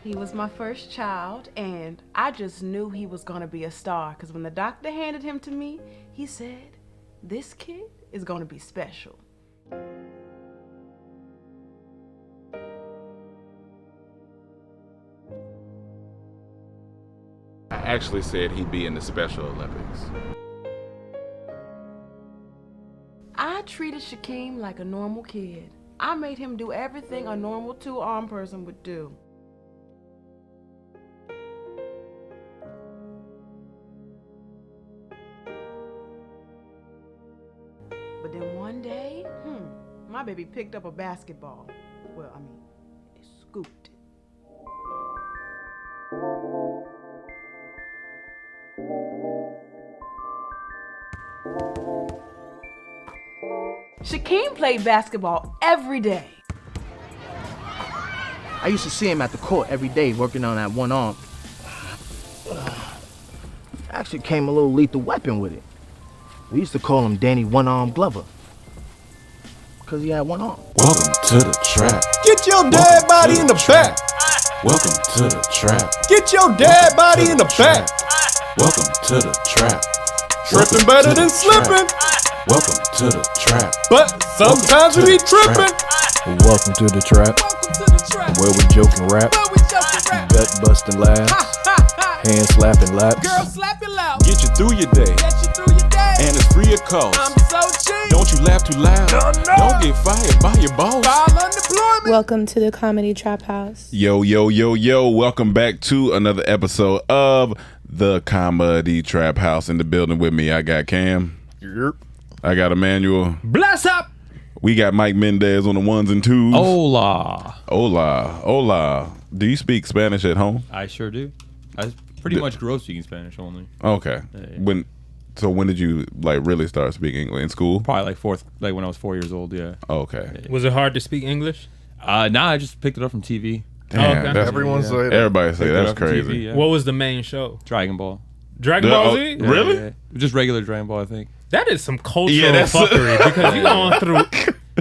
He was my first child, and I just knew he was gonna be a star, because when the doctor handed him to me, he said, "This kid is gonna be special." I actually said he'd be in the Special Olympics. I treated Shakeem like a normal kid. I made him do everything a normal two-armed person would do. But then one day, my baby picked up a basketball. Well, I mean, he scooped it. Shakeem played basketball every day. I used to see him at the court every day working on that one arm. Actually came a little lethal weapon with it. We used to call him Danny One-Arm Glover. Because he had one arm. Welcome to the trap. Get your dead body in the back. Welcome to the trap. Get your dead body in the back. Welcome to the trap. Tripping better than slipping. Welcome to the trap. But sometimes we be tripping. Welcome to the trap, where we joke and rap, gut busting laughs, hand slapping laps. Girl, slap your loud. Get you through your day, and it's free of cost. I'm so cheap. Don't you laugh too loud. Don't get fired by your boss. File unemployment. Welcome to the Comedy Trap House. Yo, yo, yo, yo. Welcome back to another episode of the Comedy Trap House. In the building with me, I got Cam. Yep. I got Emmanuel. Bless up. We got Mike Mendez on the ones and twos. Hola. Hola. Hola. Do you speak Spanish at home? I sure do. I pretty much grew up speaking Spanish only. Okay. Yeah. When did you really start speaking in school? Probably when I was 4 years old, yeah. Okay. Yeah. Was it hard to speak English? Nah, I just picked it up from TV. Damn, okay. that's, Everyone say that. everybody say Picked it that's up from crazy. TV, yeah. What was the main show? Dragon Ball. Dragon Ball Z? Yeah, Really? yeah. Just regular Dragon Ball, I think. That is some cultural that's- fuckery because you're going through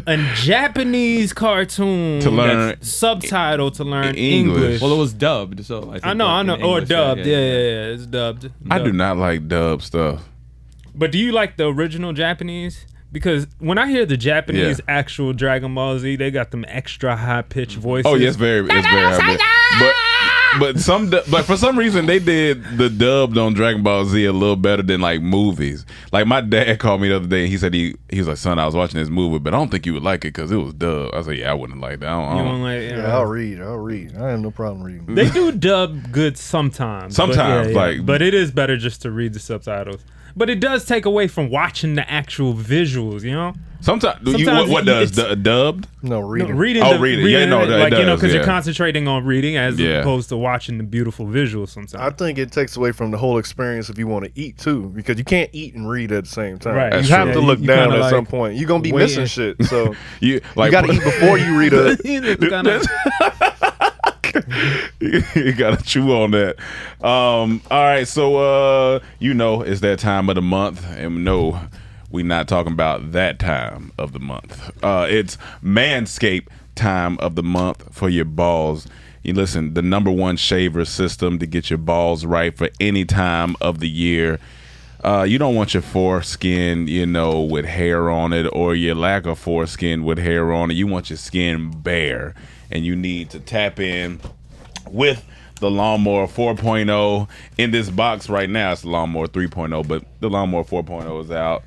a Japanese cartoon To learn that's subtitled to learn English. English. Well, it was dubbed, so I think I know. in Or English, dubbed. Yeah, it's dubbed. I do not like dub stuff. But do you like the original Japanese? Because when I hear the Japanese Yeah. actual Dragon Ball Z, they got them extra high pitched voices. Oh, yeah, it's very but for some reason they did the dubbed on Dragon Ball Z a little better than like movies. Like my dad called me the other day and he said he was like, "Son, I was watching this movie, but I don't think you would like it because it was dubbed." I said, "Yeah, I wouldn't like that." I You don't. don't like, Yeah, I'll read. I have no problem reading. They do dub good sometimes. Sometimes, but it is better just to read the subtitles. But it does take away from watching the actual visuals, you know? Sometimes what Sometimes does dubbed? No, reading. Reading. Oh, reading. Yeah, no, it does, because you're yeah. concentrating on reading as Yeah. opposed to watching the beautiful visuals sometimes. I think it takes away from the whole experience if you want to eat too, because you can't eat and read at the same time. Right. That's You have true. to look You down kinda at some like point. You're gonna be waiting. missing shit. So You you like gotta eat before you read a. you gotta chew on that. All right, so it's that time of the month, and no, we're not talking about that time of the month. It's Manscaped time of the month for your balls. You listen, the #1 shaver system to get your balls right for any time of the year. You don't want your foreskin, with hair on it, or your lack of foreskin with hair on it. You want your skin bare, and you need to tap in with the Lawnmower 4.0. In this box right now, it's the Lawnmower 3.0, but the Lawnmower 4.0 is out.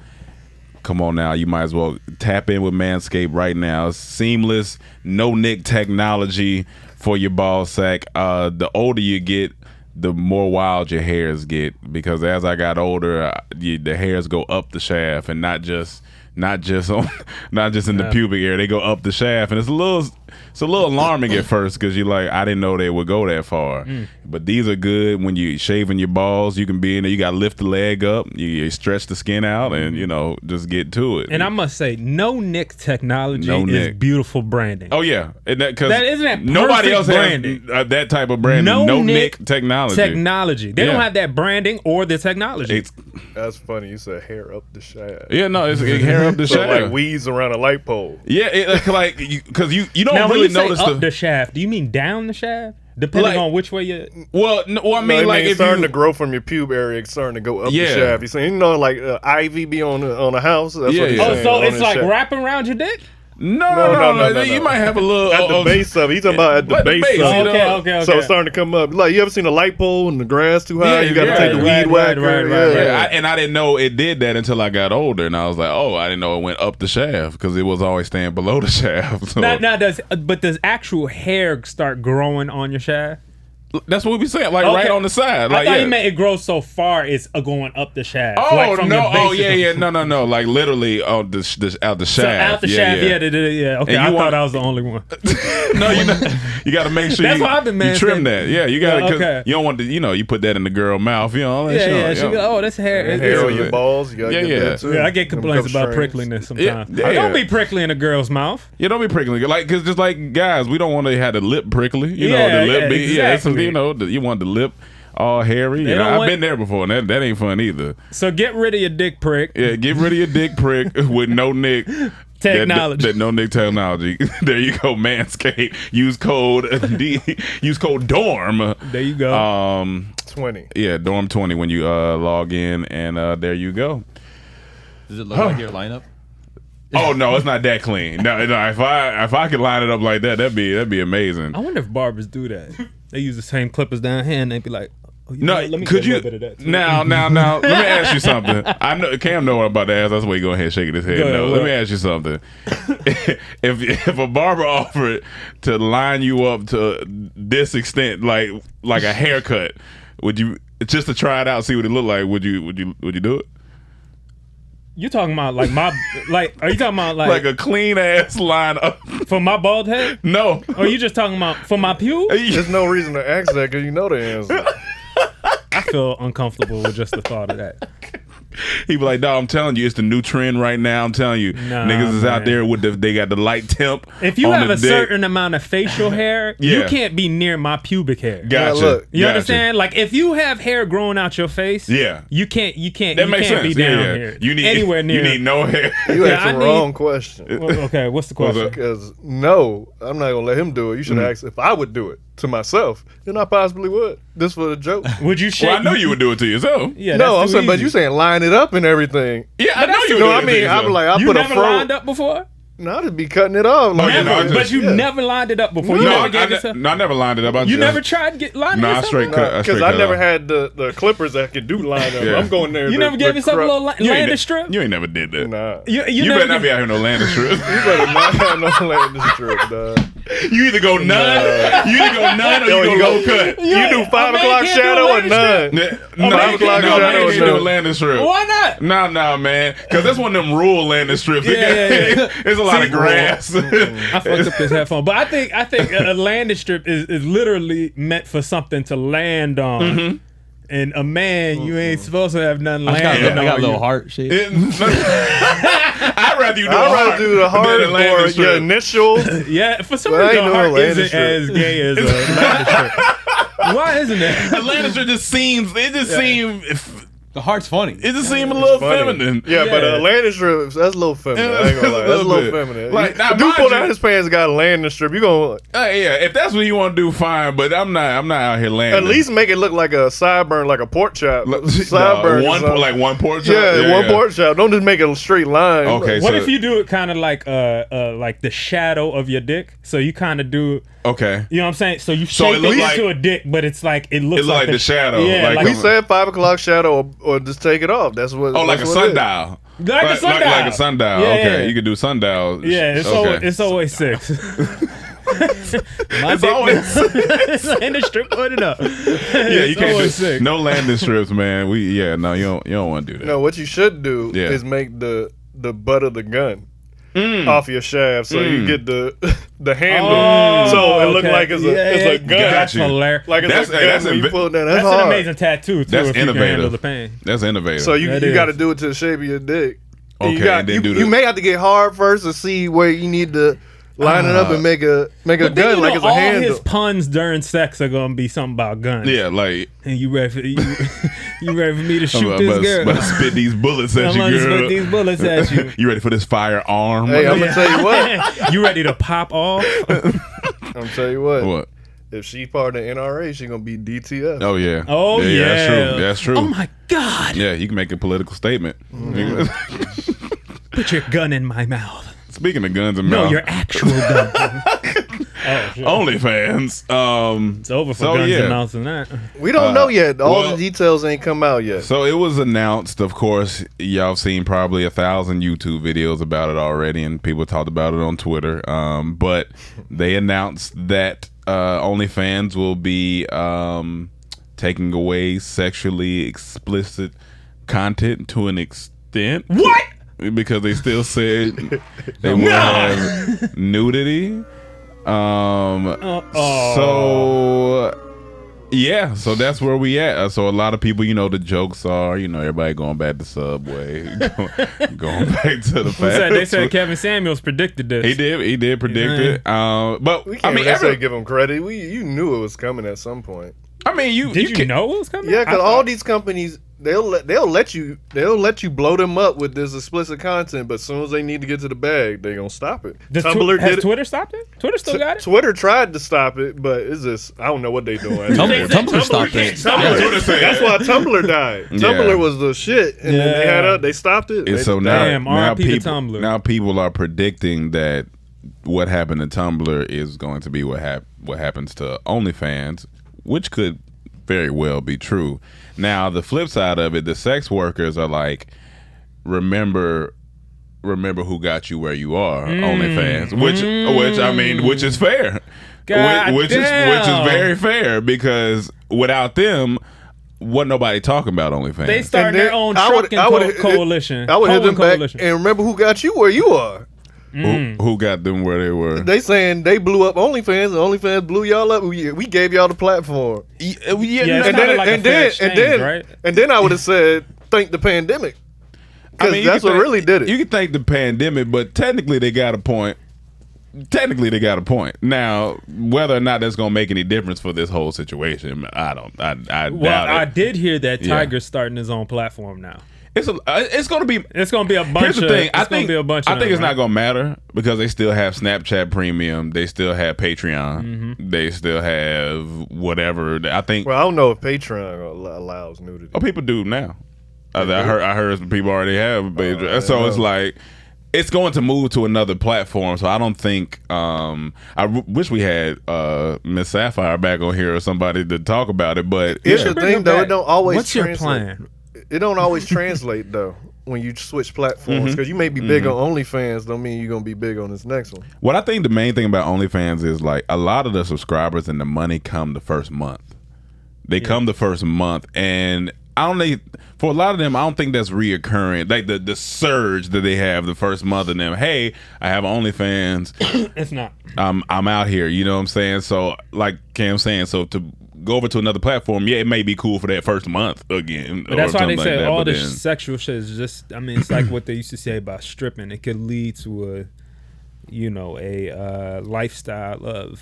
Come on now, you might as well tap in with Manscaped right now. It's seamless, no-nick technology for your ball sack. The older you get, the more wild your hairs get, because as I got older, the hairs go up the shaft and not just in the pubic area. They go up the shaft, and it's a little alarming at first because you're like, I didn't know they would go that far. But these are good when you shaving your balls. You can be in there. You got to lift the leg up. You stretch the skin out, and just get to it. And I must say, no nick technology is beautiful branding. Oh yeah, isn't that nobody else branding? has that type of branding. No nick technology. They don't have that branding or the technology. That's funny. You said hair up the shaft. Yeah, no, it's hair up the So shaft. like weeds around a light pole. Yeah, because you don't Now, when really you say noticed up the shaft, do you mean down the shaft? Depending on which way you. Well, I mean, No, like it's if starting you to grow from your pube area, it's starting to go up Yeah. the shaft. You saying, like ivy be on a house? That's Yeah, what he's yeah. saying. So on it's his like shaft. wrapping around your dick? no. You might have a little at the base of it. He's talking about at the Like the base base, of you it. know? Okay. So it's starting to come up. Like, you ever seen a light pole and the grass too high? Yeah, You got to yeah, take the right, weed whacker. right. Yeah, and I didn't know it did that until I got older, and I was like, oh, I didn't know it went up the shaft because it was always staying below the shaft. So Now, does actual hair start growing on your shaft? that's what we saying, like right on the side. I Like, thought you meant it grows so far it's going up the shaft. Oh like from no! your base Oh to yeah, the- no! Like literally, out the shaft. So out the shaft, yeah. Okay, And I you thought I was the only one. No, you got to make sure That's why I've been you trim manscaped. that. Yeah, you got to. okay. You don't want to. You put that in the girl mouth. You know, all that Yeah, shit, yeah. you She know. go, oh, that's hair. Hair on your balls. You got to Yeah, get yeah. that too. Yeah, I get Them complaints couple about strands. prickliness sometimes. Yeah. Don't be prickly in a girl's mouth. You don't be prickly, like because just like guys, we don't want to have the lip prickly. You know, Yeah, the lip yeah, be exactly. you know, you want the lip all hairy. They You know, don't I've want- been there before, and that ain't fun either. So get rid of your dick prick. Yeah, get rid of your dick prick with no nick. Technology. That no nick technology. There you go, Manscaped. Use code DORM. There you go. 20. Yeah, DORM20 when you log in, and there you go. Does it look like your lineup? Oh no, it's not that clean. No, if I could line it up like that, that'd be amazing. I wonder if barbers do that. They use the same clippers down here and they be like, oh, you No, know what? Let me could get a you little bit of that too. now? Let me ask you something. I know Cam know what I'm about to ask. That's why he go ahead shaking his head. Go ahead, No, what? let me ask you something. if a barber offered to line you up to this extent, like a haircut, would you just to try it out, see what it looked like? Would you do it? You talking about like my like? Are you talking about Like a clean ass line up? for my bald head? No. Or you just talking about for my pubes? There's no reason to ask that because you know the answer. I feel uncomfortable with just the thought of that. He be like, "Dog, I'm telling you, it's the new trend right now. I'm telling you, Nah, niggas is out man. there with they got the light temp. If you on have the a dick. certain amount of facial hair, you Yeah. can't be near my pubic hair. Gotcha. look, You Gotcha. understand? Like if you have hair growing out your face, Yeah. you can't That you makes can't sense. be Yeah, down yeah. here. You need anywhere near. You need no hair. You Yeah, asked I the need- wrong question. Well, okay, what's the question? Because no, I'm not gonna let him do it. You should ask if I would do it to myself. Then I possibly would. This for the joke. Would you shake? Well, I know you would do it to yourself. Yeah, No, I'm that's too saying, but easy. you saying line it up and everything. Yeah, I know you would No, do it I to mean, yourself. I'm like, I You put a never fro. lined up before? No, to be cutting it off. Like, Never, no, I just- but you yeah. never lined it up before. You No, never gave yourself. I never lined it up. You never tried to get lined No, I yourself straight up? cut. Because I never had the clippers that could do line up. Yeah. I'm going there. You never gave yourself a little landing strip? You ain't never did that. Nah. You never better not give- be out here no landing strip. You better not have no landing strip, dog. You either go none, you either go none, or Yo, you go low cut. You do 5 man o'clock can't do a shadow or landing none? No, man no, can't do a man landing can't do a strip. landing strip. Why not? No, man, because that's one of them rural landing strips. Yeah. There's a lot of grass. I fucked up this headphone, but I think a landing strip is literally meant for something to land on. Mm-hmm. And a man, you ain't supposed to have nothing I landing on got a little you. heart shape. I'd rather you do I'd a rather heart do the hard than a landing or your strip. initial. Yeah, for some Well, I reason, ain't a no heart landing isn't strip. as gay as a landing strip. Why isn't it? A landing strip just seems. It just seems. The heart's funny. It just seems a little Funny. feminine. Yeah, but Yeah. a landing strip, that's a little feminine. I ain't gonna lie. That's a little bit. feminine. Like, now, Dude mind pull you- down his pants and got a landing strip. You gonna Yeah, if that's what you want to do, fine. But I'm not out here landing. at least make it look like a sideburn, like a pork chop. Look, Sideburn. or one something. like one pork chop. Yeah, one pork chop. Don't just make it a straight line. Okay, What so, if you do it kind of like the shadow of your dick? So you kind of do, Okay. you know what I'm saying? So you So shape it it look into like- a dick, but it's like it looks It look like the shadow, Yeah, like like, We said 5 o'clock shadow or just take it off. That's what. Oh, like a that's what it is. sundial. Like a sundial. Like a sundial. Yeah, Okay, yeah. you could do sundial. yeah, it's okay. always 6. It's always. Landing strip, put it up. Yeah, you can't do 6. no landing strips, man. You don't want to do that. No, what you should do Yeah. is make the butt of the gun off your shaft, so you get the handle, Oh, so it look okay. like it's a Yeah, gun. That's you. hilarious. Like it's That's- a gun that's when you inve- pull it down. That's, That's hard. an amazing tattoo too. That's if you can innovative. handle the pain. That's innovative. So you That got to is. do it to the shape of your dick. And Okay, you got, and then you, do the- you may have to get hard first to see where you need to line it up and make a But then, gun you like know, it's a all handle. his puns during sex are gonna be something about guns. Yeah, like And you ready for you ready for me to shoot this girl? About to spit these bullets at I'm you, gonna girl. spit these bullets at you. You ready for this firearm? Hey, I'm gonna tell you what. You ready to pop off? I'm gonna tell you what. What? If she part of the NRA, she gonna be DTF. Oh yeah. Oh yeah. That's true. That's true. Oh my God. Yeah, you can make a political statement. Put your gun in my mouth. Speaking of guns and No, mouth, your actual gun. OnlyFans. It's over for guns and mouths and that. We don't know yet. All well, the details ain't come out yet. So it was announced, of course, y'all seen probably 1,000 YouTube videos about it already, and people talked about it on Twitter. But they announced that OnlyFans will be taking away sexually explicit content to an extent. What? Because they still said they will have nudity. So yeah, so that's where we at. So a lot of people, the jokes are, everybody going back to Subway, going back to the fast. They said Kevin Samuels predicted this. He did predict it. But we can't necessarily give him credit. You knew it was coming at some point. I mean, you know it was coming? Yeah, because all these companies they'll let you blow them up with this explicit content, but as soon as they need to get to the bag, they gonna stop it. Tumblr has Twitter stopped it? Twitter still got it? Twitter tried to stop it, but it's just I don't know what they doing. Tumblr stopped it. That's why Tumblr died. Tumblr was the shit, and then they stopped it. And so now people are predicting that what happened to Tumblr is going to be what happens to OnlyFans, which could very well be true. Now, the flip side of it, the sex workers are like, remember who got you where you are, OnlyFans, which is fair, which is very fair, because without them, wasn't nobody talking about OnlyFans. They started their own trucking coalition. I would hit them back and remember who got you where you are. Who got them where they were? They saying they blew up OnlyFans, and OnlyFans blew y'all up. We gave y'all the platform. And then I would have said thank the pandemic, because that's what really did it. You can thank the pandemic, but technically they got a point. Now, whether or not that's gonna make any difference for this whole situation, I doubt it. I did hear that Tiger's starting his own platform now. It's gonna be a bunch. Here's the thing. I think it's right? not gonna matter, because they still have Snapchat Premium, they still have Patreon, they still have whatever. I think. Well, I don't know if Patreon allows nudity. Oh, people do now. I heard people already have Patreon. So it's like it's going to move to another platform. So I don't think. I wish we had Miss Sapphire back on here or somebody to talk about it. But here's the thing, though. It don't always. What's your plan? It don't always translate though when you switch platforms, because you may be big on OnlyFans, don't mean you're gonna be big on this next one. What I think the main thing about OnlyFans is, like, a lot of the subscribers and the money come the first month. They come the first month, and for a lot of them, I don't think that's reoccurring. Like the surge that they have the first month of them. Hey, I have OnlyFans. It's not. I'm out here. You know what I'm saying? So, like Cam's saying, so to go over to another platform, it may be cool for that first month again. But that's why they say all this sexual shit is just. I mean, it's like what they used to say about stripping. It could lead to a lifestyle of,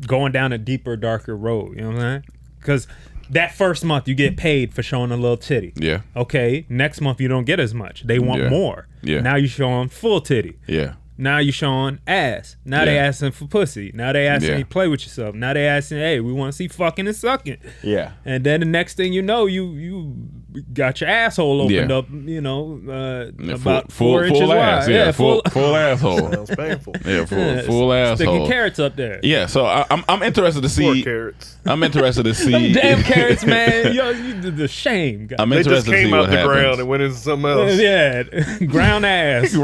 going down a deeper, darker road. You know what I'm saying? Because that first month you get paid for showing a little titty. Yeah. Okay. Next month you don't get as much. They want more. Yeah. Now you showing full titty. Yeah. Now you showing ass. Now they asking for pussy. Now they asking you play with yourself. Now they asking, hey, we want to see fucking and sucking. Yeah. And then the next thing you know, you got your asshole opened up. About 4 inches ass, wide. Yeah, full asshole. Sounds painful. Yeah, full asshole. Sticking carrots up there. Yeah. So I'm interested to see. 4 carrots. I'm interested to see. Them damn carrots, man. Yo, you did the shame. I'm They interested just came to see out what the happens. ground and went into something else. Yeah, ground ass.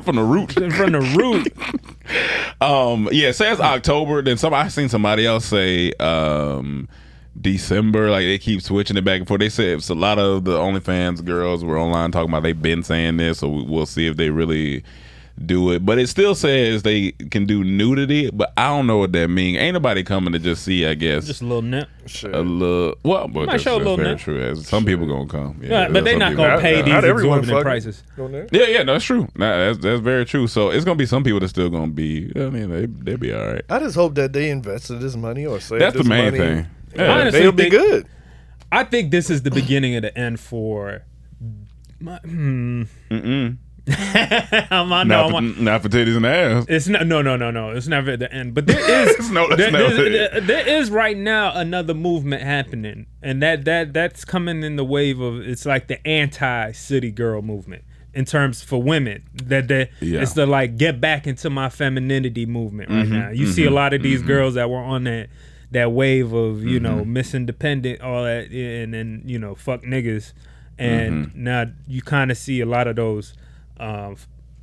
From the root. From the root. It says October. Then I seen somebody else say December. Like, they keep switching it back and forth. They said it's a lot of the OnlyFans girls were online talking about they've been saying this, so we'll see if they really do it, but it still says they can do nudity, but I don't know what that means. Ain't nobody coming to just see, I guess. Just a little nip. A little, well, but that's little very nip. true. Some people gonna come. Yeah, but they're not gonna pay these exorbitant prices. Yeah, that's true. That's very true. So it's gonna be some people that's still gonna be. I mean, they'll be all right. I just hope that they invested this money or saved That's this the main money. thing. Yeah, Honestly, they'll be good. I think this is the beginning of the end for. Not for titties and ass. It's not. No. It's never the end. But there is. There is right now another movement happening, and that's coming in the wave of. It's like the anti-city girl movement in terms for women. It's the like get back into my femininity movement right now. You see a lot of these girls that were on that wave of Miss Independent, all that, and then fuck niggas, and now you kind of see a lot of those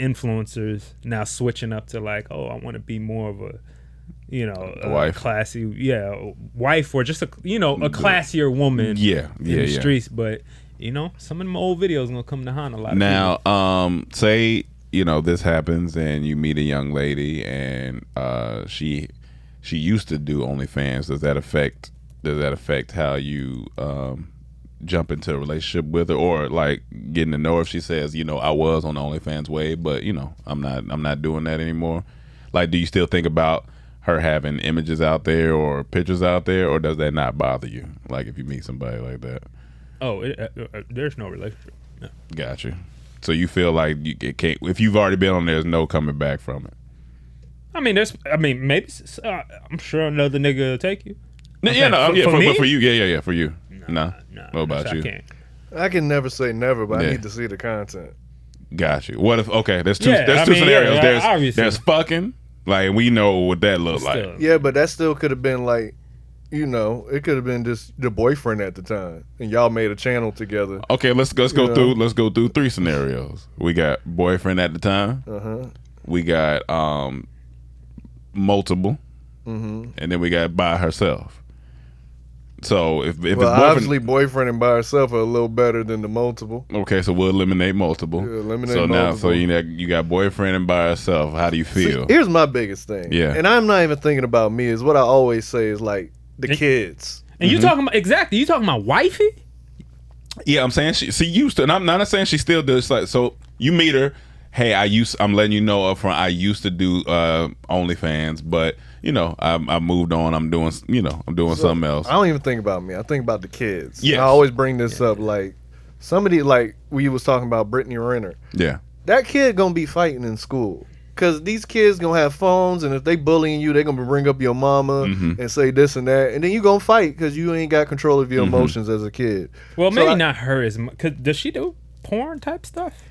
influencers now switching up to like, I want to be more of a wife. classy wife, or just a classier woman in the streets. But some of them old videos gonna come to haunt a lot of people. Say this happens and you meet a young lady and she used to do OnlyFans. Does that affect how you jump into a relationship with her, or like getting to know her if she says, I was on the OnlyFans wave, but I'm not doing that anymore? Like, do you still think about her having images out there or pictures out there, or does that not bother you? Like if you meet somebody like that? There's no relationship. No. Gotcha. So you feel like it can't, if you've already been on there, there's no coming back from it. Maybe I'm sure another nigga will take you. For you, for you. No. What about you? I can never say never, but I need to see the content. Got you. What if? Okay, there's two scenarios. There's fucking, like, we know what that looks like. Yeah, but that still could have been like, it could have been just the boyfriend at the time, and y'all made a channel together. Okay, let's go through three scenarios. We got boyfriend at the time. We got multiple, and then we got by herself. So if it's obviously boyfriend and by herself are a little better than the multiple. Okay, so we'll eliminate multiple. So you got boyfriend and by herself. How do you feel? See, here's my biggest thing. Yeah, and I'm not even thinking about me. Is what I always say is like the kids. And you talking about you talking about wifey? Yeah, I'm saying she used to, and I'm not saying she still does. Like, so you meet her. Hey, I'm letting you know up front, I used to do OnlyFans, but I moved on. I'm doing something else. I don't even think about me. I think about the kids. Yeah, I always bring this up. Like somebody, like we was talking about Brittany Renner. Yeah, that kid gonna be fighting in school because these kids gonna have phones, and if they bullying you, they gonna bring up your mama and say this and that, and then you gonna fight because you ain't got control of your emotions as a kid. Well, maybe not her as much. Does she do porn type stuff?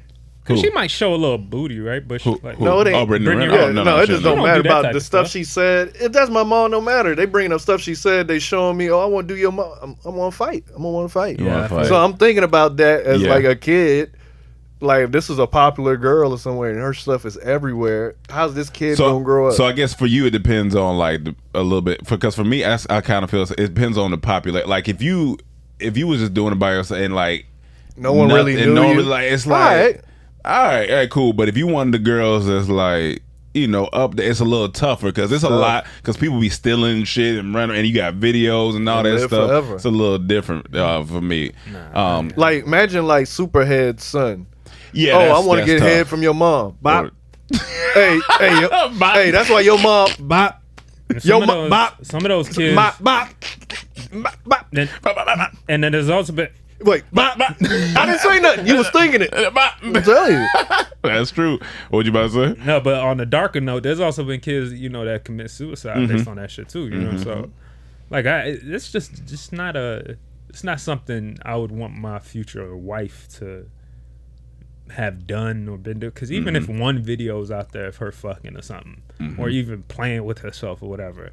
Because she might show a little booty, right? But no, it ain't. Brittany it just don't matter about the stuff she said. If that's my mom, no matter. They bringing up stuff she said. They showing me, I want to do your mom. I want to fight. I'm gonna want to fight. So I'm thinking about that as like a kid. Like if this is a popular girl or somewhere and her stuff is everywhere, how's this kid gonna grow up? So I guess for you it depends on like a little bit. Because for me, I kind of feel it depends on the popular. Like if you was just doing it by yourself and like no one really knew you. Like it's like. All right, cool. But if you one of the girls that's like, up there, it's a little tougher because it's a lot. Because people be stealing shit and running, and you got videos and all that stuff. Forever. It's a little different for me. Like imagine like Superhead's son. Yeah. I want to get tough. Head from your mom. Bop. hey, that's why your mom. Bop. Bop. Some of those kids. Bop. Bop. Bop. And then there's also been. Wait, I didn't say nothing. You was thinking it. I'm telling you. That's true. What you about to say? No, but on the darker note, there's also been kids, that commit suicide based on that shit too. You know, so like it's just not it's not something I would want my future wife to have done or been doing. Because even if one video is out there of her fucking or something, or even playing with herself or whatever.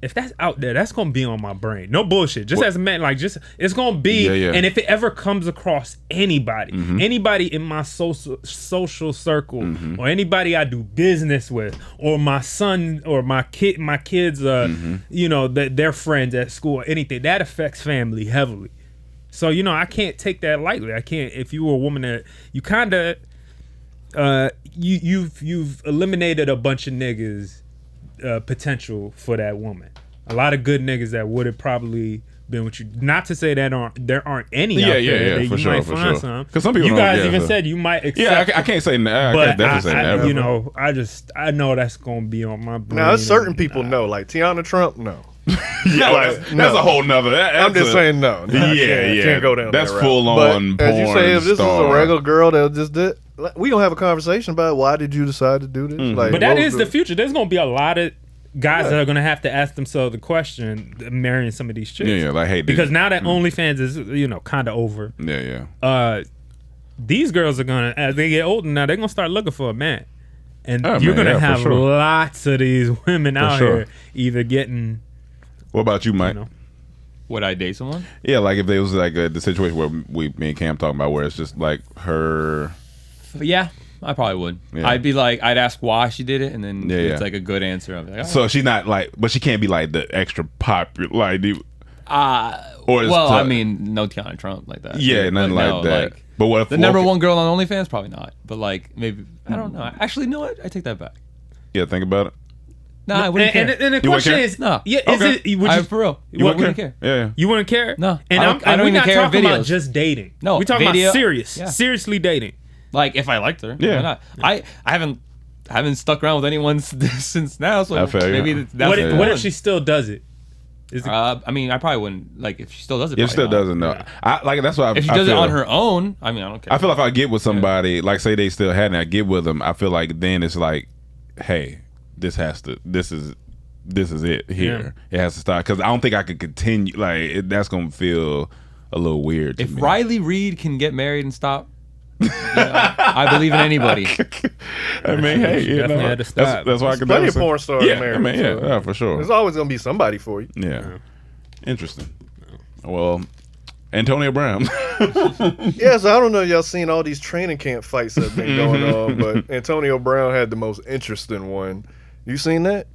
If that's out there, that's gonna be on my brain. No bullshit. Just as a man, like it's gonna be. And if it ever comes across anybody, anybody in my social circle, or anybody I do business with, or my son or my kids, their friends at school, or anything that affects family heavily. So I can't take that lightly. I can't. If you were a woman that you kind of. you've eliminated a bunch of niggas potential for that woman. A lot of good niggas that would have probably been with you. Not to say that there aren't any out there that for you sure, might for find sure. some. Because some people you don't guys get even it. said you might accept. Yeah, I can't say never. But I can't definitely say never. you know, I know that's gonna be on my brain. Now, there's certain people know, like Tiana Trump, no. Yeah, Like, that's no. a whole nother. I'm just saying no. Can't go down That's that route. full on But porn as you say, if this star. is a regular girl that just did, like, we gonna have a conversation about why did you decide to do this? Like, But that what is was the future. There's gonna be a lot of guys Yeah. that are gonna have to ask themselves the question, marrying some of these chicks. Yeah, like, hey, because now that OnlyFans is kind of over. Yeah. These girls are gonna, as they get older now, they're gonna start looking for a man, and Oh, you're man, gonna yeah, for have sure. lots of these women out sure. here either getting. What about you, Mike? Would I date someone? Yeah, like if there was like the situation where me and Cam talking about where it's just like her. Yeah, I probably would. Yeah. I'd ask why she did it, and then Yeah, it's yeah. like a good answer. I'm like, oh. So she's not like, but she can't be like the extra popular, like the. Or it's well, tough. I mean, no Tiana Trump like that. Yeah, nothing But like that. Like, but what if the number one girl on OnlyFans? Probably not. But like maybe I don't know. Actually, you know what? I take that back. Yeah, think about it. No, I wouldn't care. And the You wouldn't question care? is, No. yeah, Okay. is it? Would you, For real. You wouldn't wouldn't care. Yeah. you wouldn't care? No, and I don't we're even not care talking about videos. just dating. No, we're talking video- about serious, yeah. seriously dating. Like if I liked her, Yeah. why not? I haven't stuck around with anyone since now, so I feel you. maybe that's What the if, what one. if she still does it? Is it I mean, I probably wouldn't. Like if she still does it. If she still probably doesn't not. know, I like that's why. If she I does it feel- on her own, I mean, I don't care. I feel like if I get with somebody, like say they still had, and I get with them, I feel like then it's like, hey, this is it here. It has to stop because I don't think I could continue. Like that's gonna feel a little weird to if me. Riley Reid can get married and stop, I believe in anybody. I mean, hey, you definitely know, had to stop. that's why I can Plenty of say- porn stars Yeah, married. I mean, so yeah, for sure. There's always gonna be somebody for you. Yeah, interesting. Well, Antonio Brown. Yeah, so I don't know if y'all seen all these training camp fights that have been going on, but Antonio Brown had the most interesting one. You seen that?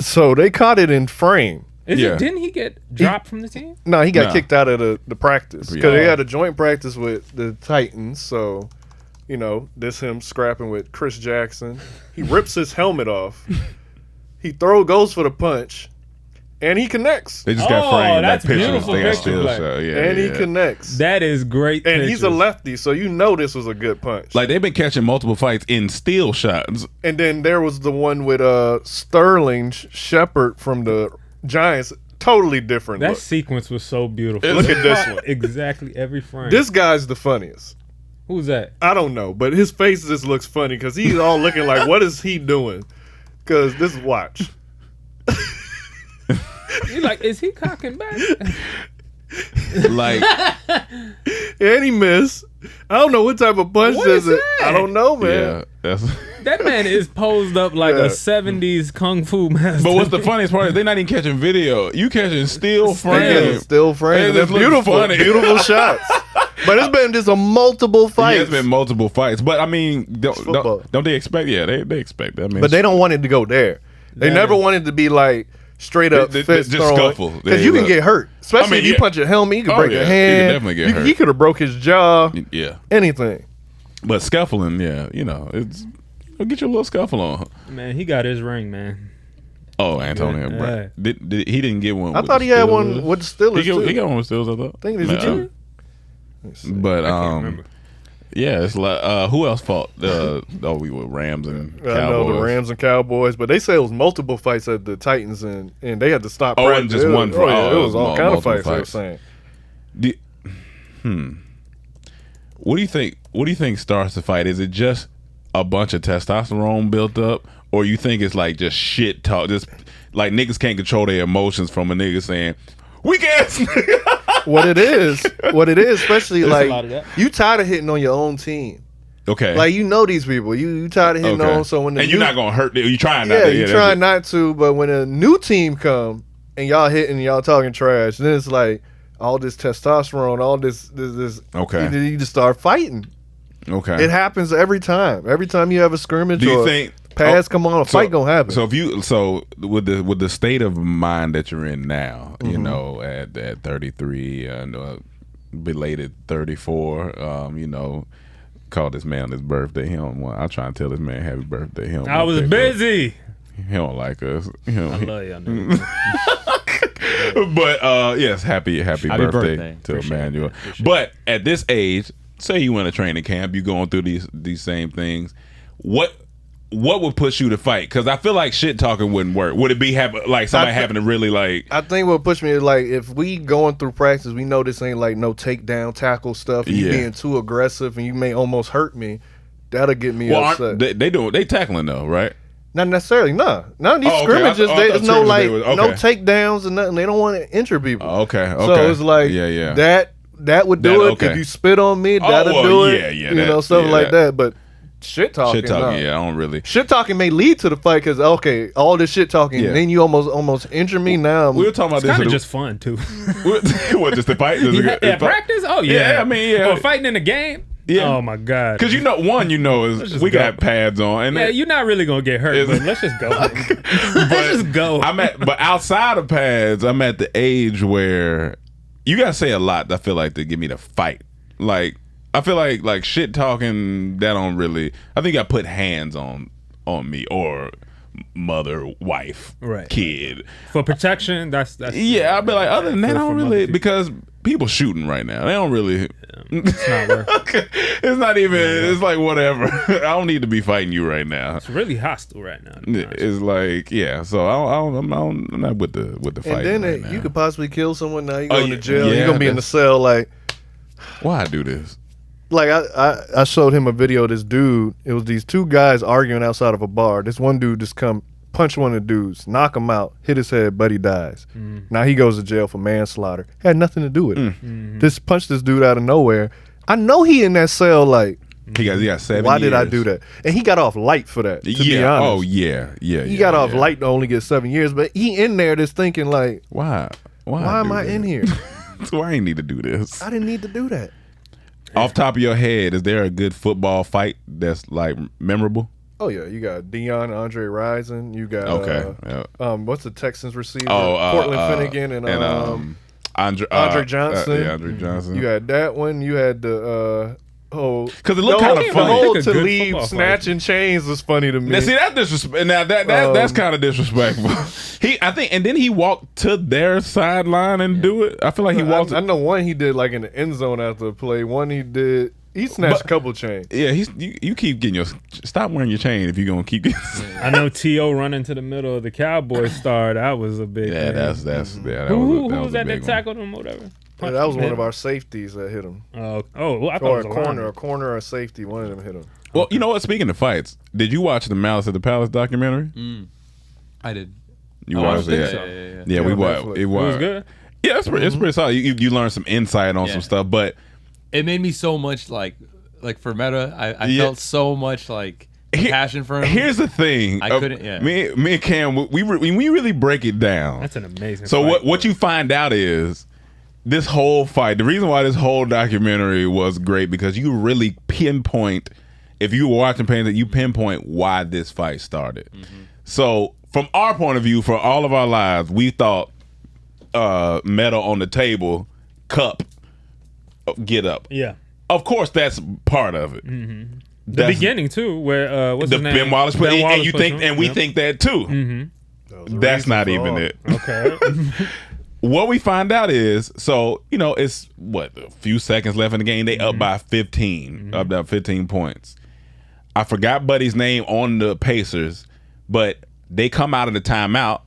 So they caught it in frame. Didn't he get dropped from the team? No, he got No. kicked out of the practice because they had a joint practice with the Titans. So, this him scrapping with Chris Jackson. He rips his helmet off. He goes for the punch, and he connects. They just got framed. that's that picture. beautiful They got picture, still like- show. Yeah, And he yeah. connects. That is great. And he's a pictures. lefty, so this was a good punch. Like they've been catching multiple fights in steel shots. And then there was the one with Sterling Shepard from the Giants. Totally different That look. sequence was so beautiful. Look at this one. Exactly every frame. This guy's the funniest. Who's that? I don't know, but his face just looks funny because he's all looking like, what is he doing? Because this watch. You like, is he cocking back? Like, And he missed. I don't know what type of punch What is is it. that? I don't know, man. yeah, that's. That man is posed up like Yeah. a 70s kung fu master. But what's the funniest part is they're not even catching video. You catching still frame. Still frames. It They're just looks beautiful, funny. beautiful shots. But it's been just a multiple Yeah, fights. it's been multiple fights, but I mean, football. don't they expect? Yeah, they expect that. I mean, But they don't want it to go there. They That never is- wanted to be like straight up They fist just throwing. scuffle. Because They you can look- get hurt. Especially I mean, if you yeah. punch a helmet, you can Oh, break yeah. a You can hand. definitely get hurt. He could have broke his jaw. yeah, Anything. but scuffling, yeah, it's get your little scuffle on. Man, he got his ring, man. Oh, Antonio Yeah. Brown. He didn't get one. I with thought the he had Steelers. one with the Steelers too. He got one with Steelers. I thought. I think it's Man, But I can't remember. yeah, it's like who else fought? We were Rams and Cowboys. I know the Rams and Cowboys, but they say it was multiple fights at the Titans, and they had to stop. Oh, it wasn't practice. just one fight. Yeah, it was all kind of multiple fights. They were fights. saying. What do you think? What do you think starts the fight? Is it just a bunch of testosterone built up, or you think it's like just shit talk? Just like niggas can't control their emotions from a nigga saying weak ass. What it is, especially There's a like lot of that. you tired of hitting on your own team. Okay. Like these people, you tired of hitting on. So when the and you're new- not gonna hurt. You trying not yeah, to. you that's trying it. not to, but when a new team come and y'all hitting, and y'all talking trash, then it's like all this testosterone, all this. Okay. You just start fighting. Okay. It happens every time. Every time you have a scrimmage Do you or think pass come on, a fight gonna happen. So with the state of mind that you're in now, you know, at 33 and belated 34, you know, call this man on his birthday. He don't want. I'll try and tell this man happy birthday. He don't I was busy. He don't like us. I love y'all niggas. But yes, happy birthday to Emmanuel. But at this age, say you in a training camp, you going through these same things. What would push you to fight? Because I feel like shit talking wouldn't work. Would it be like somebody having to really like? I think what pushed me is like if we going through practice, we know this ain't like no takedown tackle stuff. And you being too aggressive and you may almost hurt me. That'll get me upset. They tackling though, right? Not necessarily, no. None of these scrimmages, there's no like no takedowns and nothing. They don't want to injure people. Okay. So it's like that would do it. If you spit on me, that'll do it. Yeah, you know, something like that. But shit talking, I don't really. Shit talking may lead to the fight because all this shit talking, then you almost injure me. Now we were talking about this. Kind of just fun too. What, just the fight? Practice? Oh yeah. I mean, or fighting in a game. Yeah. Oh my god. Because is we got pads on, and you're not really gonna get hurt. But let's just go. Let's just go. But outside of pads, I'm at the age where you gotta say a lot. I feel like to get me to fight. Like I feel like shit talking. That don't really. I think I put hands on me or mother, wife, kid for protection. That's yeah. I'll be like other than that, I don't really because people shooting right now. They don't really. It's not worth it. It's not even. It's like whatever. I don't need to be fighting you right now. It's really hostile right now. It's like So I'm not with the fight. And then right you could possibly kill someone. Now you going to jail. You're gonna be in the cell. Like, why I do this? Like I showed him a video of this dude. It was these two guys arguing outside of a bar. This one dude just come punch one of the dudes, knock him out, hit his head, buddy dies. Now he goes to jail for manslaughter. Had nothing to do with it. Just punched this dude out of nowhere. I know he in that cell like he got 7 why years. did I do that? And he got off light for that, to be honest. Oh yeah. He got off light to only get 7 years, but he in there just thinking like why am I in here? So I ain't need to do this. I didn't need to do that. Off top of your head, is there a good football fight that's like memorable? Oh yeah, you got Andre Rison. You got what's the Texans receiver? Cortland Finnegan and Andre Johnson. Andre Johnson. You had that one. You had the because it looked kind of funny. To leave snatching chains was funny to me. Now, see that disrespect. Now that's kind of disrespectful. And then he walked to their sideline and do it. I feel like he walked. I know one he did like in the end zone after the play. One he snatched a couple chains. Yeah, you keep getting stop wearing your chain if you're gonna keep getting. I know T.O. running to the middle of the Cowboys star. That was a big. Yeah, thing. Who was that tackled him? Whatever. Yeah, that was one of our safeties that hit him. I thought it was a corner or safety. One of them hit him. Well, you know what? Speaking of fights, did you watch the Malice at the Palace documentary? I did. You watched it? So. Yeah, we watched. It was good. Yeah, it's pretty solid. You learned some insight on some stuff, but it made me so much like for Meta. I felt so much like passion for him. Here's the thing. I couldn't. Yeah. Me and Cam, we really break it down. That's an amazing. So fight, what you find out is. This whole fight, the reason why this whole documentary was great because you really pinpoint, if you were watching Pain, that you pinpoint why this fight started. So from our point of view, for all of our lives, we thought metal on the table, cup, get up. Yeah. Of course, that's part of it. The beginning too, where what's his name? Ben Wallace put it, and you think, and we think that too. That's not even it. Okay. What we find out is, so, it's a few seconds left in the game. They up by 15, up by 15 points. I forgot Buddy's name on the Pacers, but they come out of the timeout.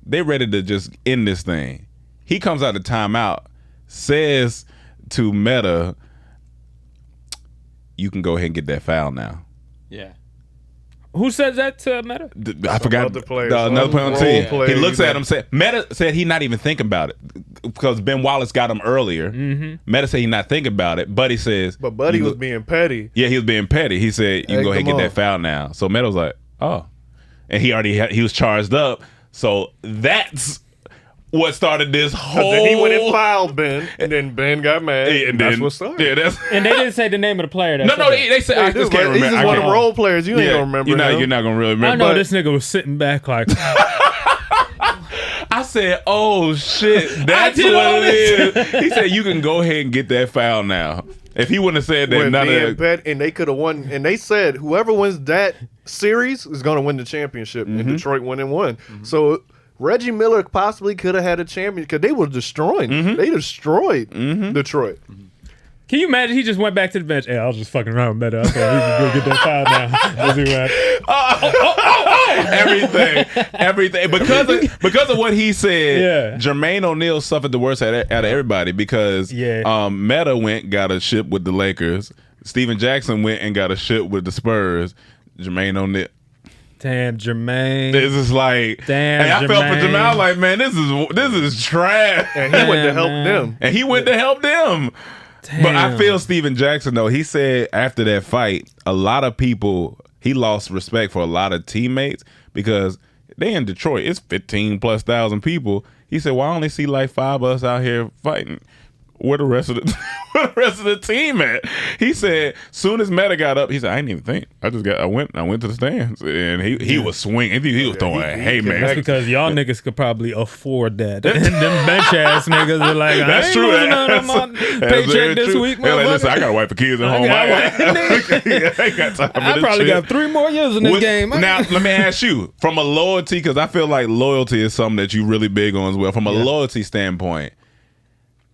They ready to just end this thing. He comes out of the timeout, says to Meta, "You can go ahead and get that foul now." Yeah. Who says that to Meta? I forgot. Another player on the team. He looks at him. Meta said he not even thinking about it because Ben Wallace got him earlier. Meta said he not thinking about it. Buddy says, but Buddy was being petty. Yeah, he was being petty. He said, "You can go ahead and get that foul now." So Meta was like, "Oh," and he was charged up. So that's what started this whole. Then he went and fouled Ben, and then Ben got mad, and that's what started. Yeah, and they didn't say the name of the player. No, they said I just can't remember. He's just one of the role players. You ain't gonna remember. You're not gonna really remember. I know this nigga was sitting back like. I said, "Oh shit, that's what it is." He said, "You can go ahead and get that foul now." If he wouldn't have said that, and they could have won. And they said whoever wins that series is going to win the championship. And Detroit went and won. So Reggie Miller possibly could have had a champion because they were destroying. They destroyed Detroit. Can you imagine he just went back to the bench? Hey, I was just fucking around with Meta. Okay, he can go get that foul now. Let's see what everything. Because of what he said, Jermaine O'Neal suffered the worst out of everybody because Meta went got a ship with the Lakers. Steven Jackson went and got a ship with the Spurs. Jermaine O'Neal. Damn, Jermaine. This is like, damn. I felt for Jermaine like, man, this is trash. And he went to help them. Damn. But I feel Steven Jackson though. He said after that fight, a lot of people he lost respect for a lot of teammates because they in Detroit. It's 15,000+ people. He said, "Well, I only see like 5 of us out here fighting. Where the rest of the team at?" He said, soon as Meta got up, he said, "I didn't even think. I went to the stands." And he was swinging. He was throwing haymakers. That's because y'all niggas could probably afford that. And them bench ass niggas are like, that's true. That's paycheck this week, like, listen, I gotta wipe the kids at home. I ain't got time for I probably got 3 more years in this game. Now, let me ask you, from a loyalty, because I feel like loyalty is something that you really big on as well. From a loyalty standpoint,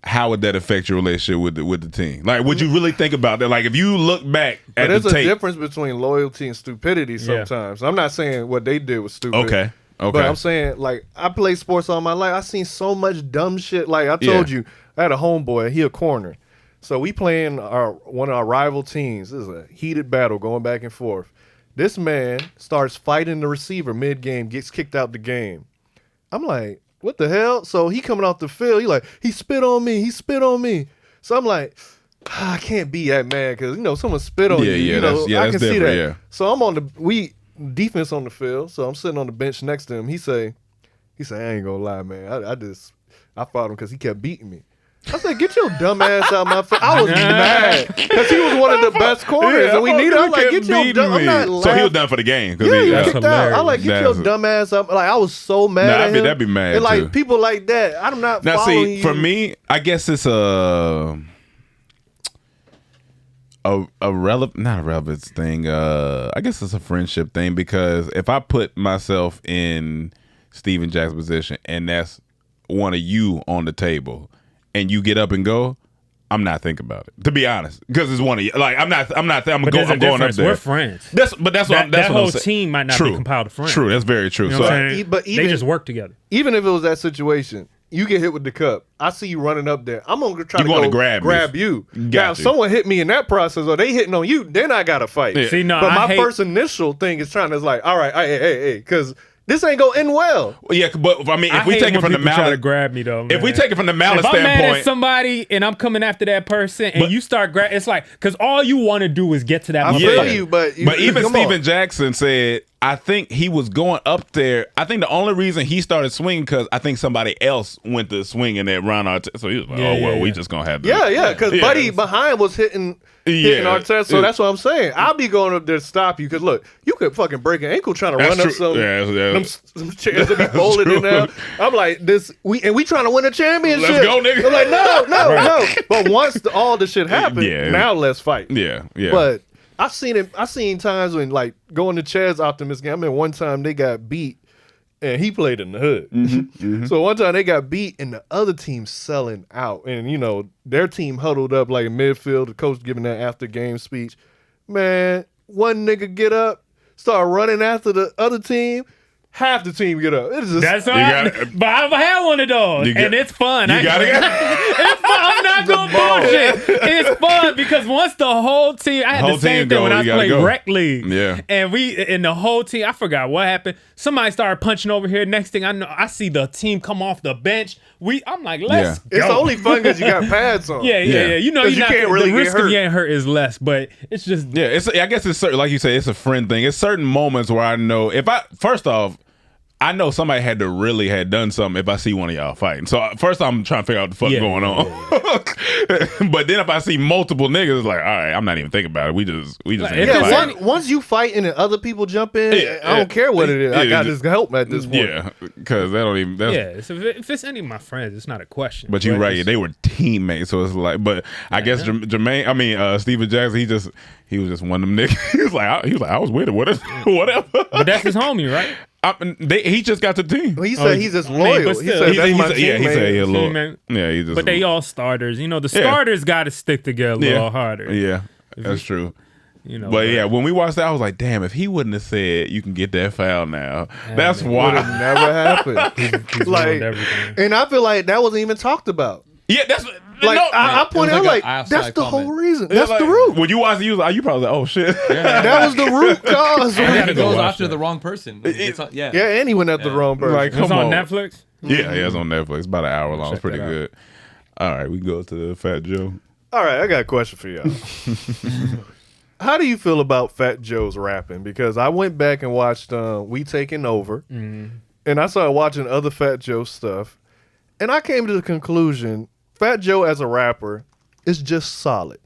how would that affect your relationship with the team? Like, would you really think about that? Like, if you look back at the tape. There's a difference between loyalty and stupidity sometimes. I'm not saying what they did was stupid. Okay. But I'm saying, like, I played sports all my life. I seen so much dumb shit. Like, I told you, I had a homeboy. He a corner. So we playing one of our rival teams. This is a heated battle going back and forth. This man starts fighting the receiver mid-game, gets kicked out the game. I'm like, what the hell? So he coming off the field. He spit on me. So I'm like, I can't be that mad because, someone spit on you. I can see that. Yeah. So I'm on defense on the field. So I'm sitting on the bench next to him. He say, I ain't gonna lie, man. I fought him because he kept beating me. I said, get your dumb ass out my face. I was mad because he was one of the best corners and we need him. I'm like, get your dumb. I'm not laughing. So he was done for the game. Yeah, he kicked out. I like, get your dumb ass up. Like, I was so mad at him. I'd be mad and like too. people like that, I'm not following you. For me, I guess it's not a relevance thing. I guess it's a friendship thing because if I put myself in Steven Jackson's position and that's one of you on the table and you get up and go, I'm not thinking about it, to be honest, because it's one of you. Like I'm going up there. We're friends. That's that whole team might not be compiled of friends. True, that's very true. You know what I'm saying? But they just work together. Even if it was that situation, you get hit with the cup. I see you running up there. I'm gonna try to grab you. Now, if someone hit me in that process, or they hitting on you, then I gotta fight. Yeah. See, no, but my first initial thing is trying to like, all right, hey, because this ain't gonna end well. Yeah, but I mean, if we take it from the Malice, try to grab me though. Man. If we take it from the Malice standpoint, standpoint, I'm mad at somebody and I'm coming after that person, and you start it's like because all you want to do is get to that. I feel you, but even Steven Jackson said, I think he was going up there. I think the only reason he started swinging because I think somebody else went to swinging at Ron Artest. So he was like, we just gonna have to. Yeah, because Buddy behind was hitting Artest. So that's what I'm saying. I'll be going up there to stop you because look, you could fucking break an ankle trying to run up some chairs that be folded in there. I'm like, we trying to win a championship. Let's go, nigga. I'm like, no. But once all the shit happened, now let's fight. Yeah. But I've seen times when like going to Chad's Optimist game. I mean, one time they got beat and he played in the hood. So one time they got beat and the other team selling out. And their team huddled up like in midfield, the coach giving that after game speech. Man, one nigga get up, start running after the other team. Half the team get up. That's right. But I've had one of those, and it's fun. It's fun. I'm not gonna bullshit. It's fun because once the whole team, I had the same thing when I played rec league. Yeah, and the whole team. I forgot what happened. Somebody started punching over here. Next thing I know, I see the team come off the bench. I'm like, let's go. It's only fun because you got pads on. Yeah. You can't really the risk of getting hurt is less, but it's just I guess it's certain, like you say, it's a friend thing. It's certain moments where I know first off, I know somebody had to really had done something if I see one of y'all fighting. So first I'm trying to figure out what the fuck going on. But then if I see multiple niggas, it's like, all right, I'm not even thinking about it. We just once you fighting and other people jump in, I don't care what it is. I got this help at this point. Yeah, because they don't even. So if it's any of my friends, it's not a question. But you're right. They were teammates, so it's like. But I guess Steven Jackson, he was just one of them niggas. He was like, I was with it, whatever. But that's his homie, right? He just got to the team. Well, he said he's just loyal. He said that's my teammate. He said he's loyal. Yeah, he's just. But they all starters. You know, the starters got to stick together a little harder. Yeah, that's true. You know, but yeah, when we watched that, I was like, damn, if he wouldn't have said you can get that foul now, that's why it would have never happened. He's like, everything. And I feel like that wasn't even talked about. Yeah, that's like I pointed out like that's the whole reason. That's the root. When you watch the user, you probably like, oh shit. That was the root cause. He goes after the wrong person. And he went after the wrong person. Like, it's on Netflix. Yeah, it's on Netflix. It's about an hour long. It's pretty good. All right, we can go to Fat Joe. All right, I got a question for y'all. How do you feel about Fat Joe's rapping? Because I went back and watched We Taking Over, and I started watching other Fat Joe stuff, and I came to the conclusion Fat Joe as a rapper is just solid.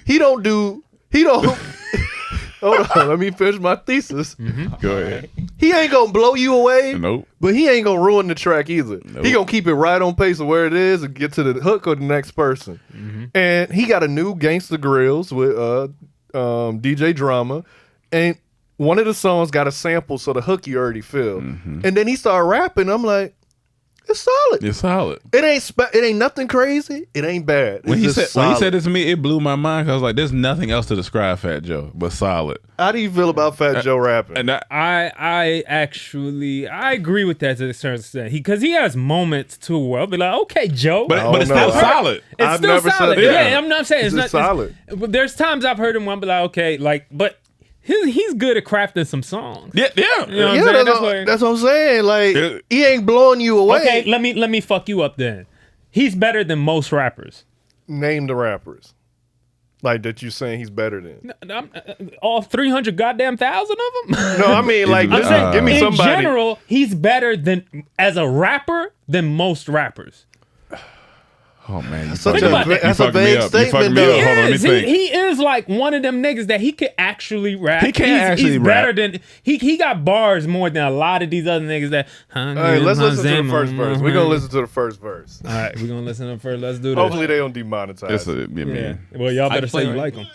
He don't hold on, let me finish my thesis. Go ahead. He ain't gonna blow you away, nope. But he ain't gonna ruin the track either. Nope. He gonna keep it right on pace of where it is and get to the hook of the next person. And he got a new Gangsta Grills with DJ Drama, and one of the songs got a sample, so the hook you already feel. And then he started rapping. I'm like, it's solid. It's solid. It ain't nothing crazy. It ain't bad. When he said this to me, it blew my mind. Cause I was like, there's nothing else to describe Fat Joe but solid. How do you feel about Fat Joe rapping? And I agree with that to a certain extent. Because he has moments too where I'll be like, okay, Joe, but it's still solid. It's still solid. Yeah, I'm not saying it's not solid. There's times I've heard him where I'll be like, okay, like, but he's good at crafting some songs. Yeah. You know what that's what I'm saying. Like, he ain't blowing you away. Okay, let me fuck you up then. He's better than most rappers. Name the rappers. Like, that you saying he's better than. All 300 goddamn thousand of them? No, I mean, like, I'm saying, give me somebody. In general, he's better as a rapper than most rappers. Oh man, that's a vague statement. Hold on, let me think. He is like one of them niggas that he could actually rap. He can actually rap. Better than he got bars more than a lot of these other niggas that. All right, let's listen to the first verse. We're gonna listen to the first verse. All right, we're gonna listen to the first. Let's do this. Hopefully they don't demonetize. Well, y'all better say you like them.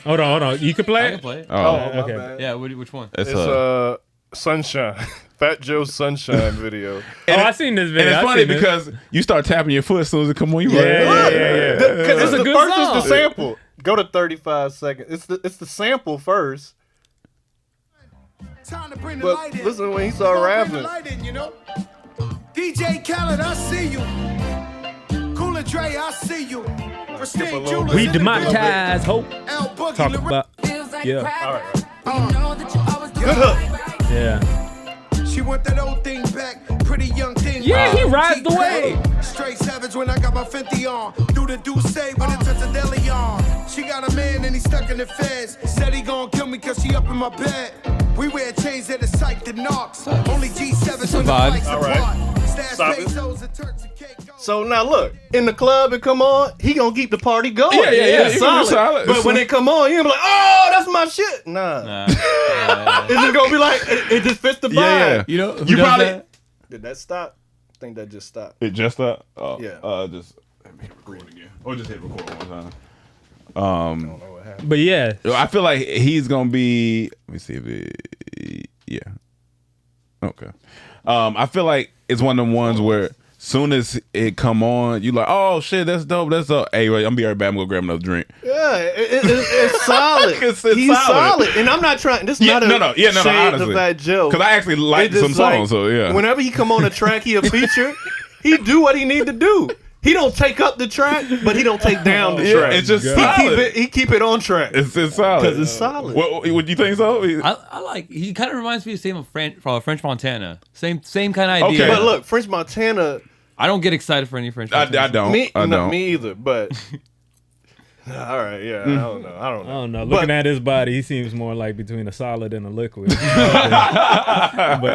Hold on. You can play it. I can play it. Oh, okay. Yeah, which one? It's Sunshine. Fat Joe's Sunshine video. I seen this video. And it's funny because you start tapping your foot as soon as it come on. You yeah. Because it's a good first song. is the sample. Go to 35 seconds. It's the sample first. But listen when he started rapping. DJ Khaled, I see you. Cooler Dre, I see you. We demonetize hope. Talk about. Yeah. All right. Good hook. Yeah. She want that old thing back, pretty young thing. Yeah, he rides the wave. Straight savage when I got my 50 on. Do the do say when it touch a deli on. She got a man and he stuck in the feds. Said he gon' kill me cause she up in my bed. We wear chains that are psyched and knocks. Only G7s when the bikes apart. Stop it. So now look, in the club it come on, he gonna keep the party going. Yeah, solid. But when it come on, you gonna be like, oh, that's my shit. Nah. It's just gonna be like, it just fits the vibe. Yeah. You know, you probably that? Did that stop? I think that just stopped. It just stopped. Oh, yeah. Just let me hit record again, or just hit record one time. I don't know what happened. But yeah, I feel like he's gonna be. Let me see if it. Yeah. Okay. I feel like it's one of them ones where soon as it come on, you like, oh shit, that's dope. That's dope. Hey, wait, I'm gonna be right back. I'm gonna grab another drink. Yeah, it's solid. He's solid. And I'm not trying. This is not a shade to Fat Joe. Because I actually like some songs. So yeah. Whenever he come on a track, he a feature. He do what he need to do. He don't take up the track, but he don't take down the track. It's just solid. He keep it on track. It's solid. Because it's solid. Would you think so? I like. He kind of reminds me of the same of French Montana. Same kind of idea. Okay, but look, French Montana. I don't get excited for any French Montana. I don't. Me either. But All right, yeah, I don't know. Looking at his body, he seems more like between a solid and a liquid. But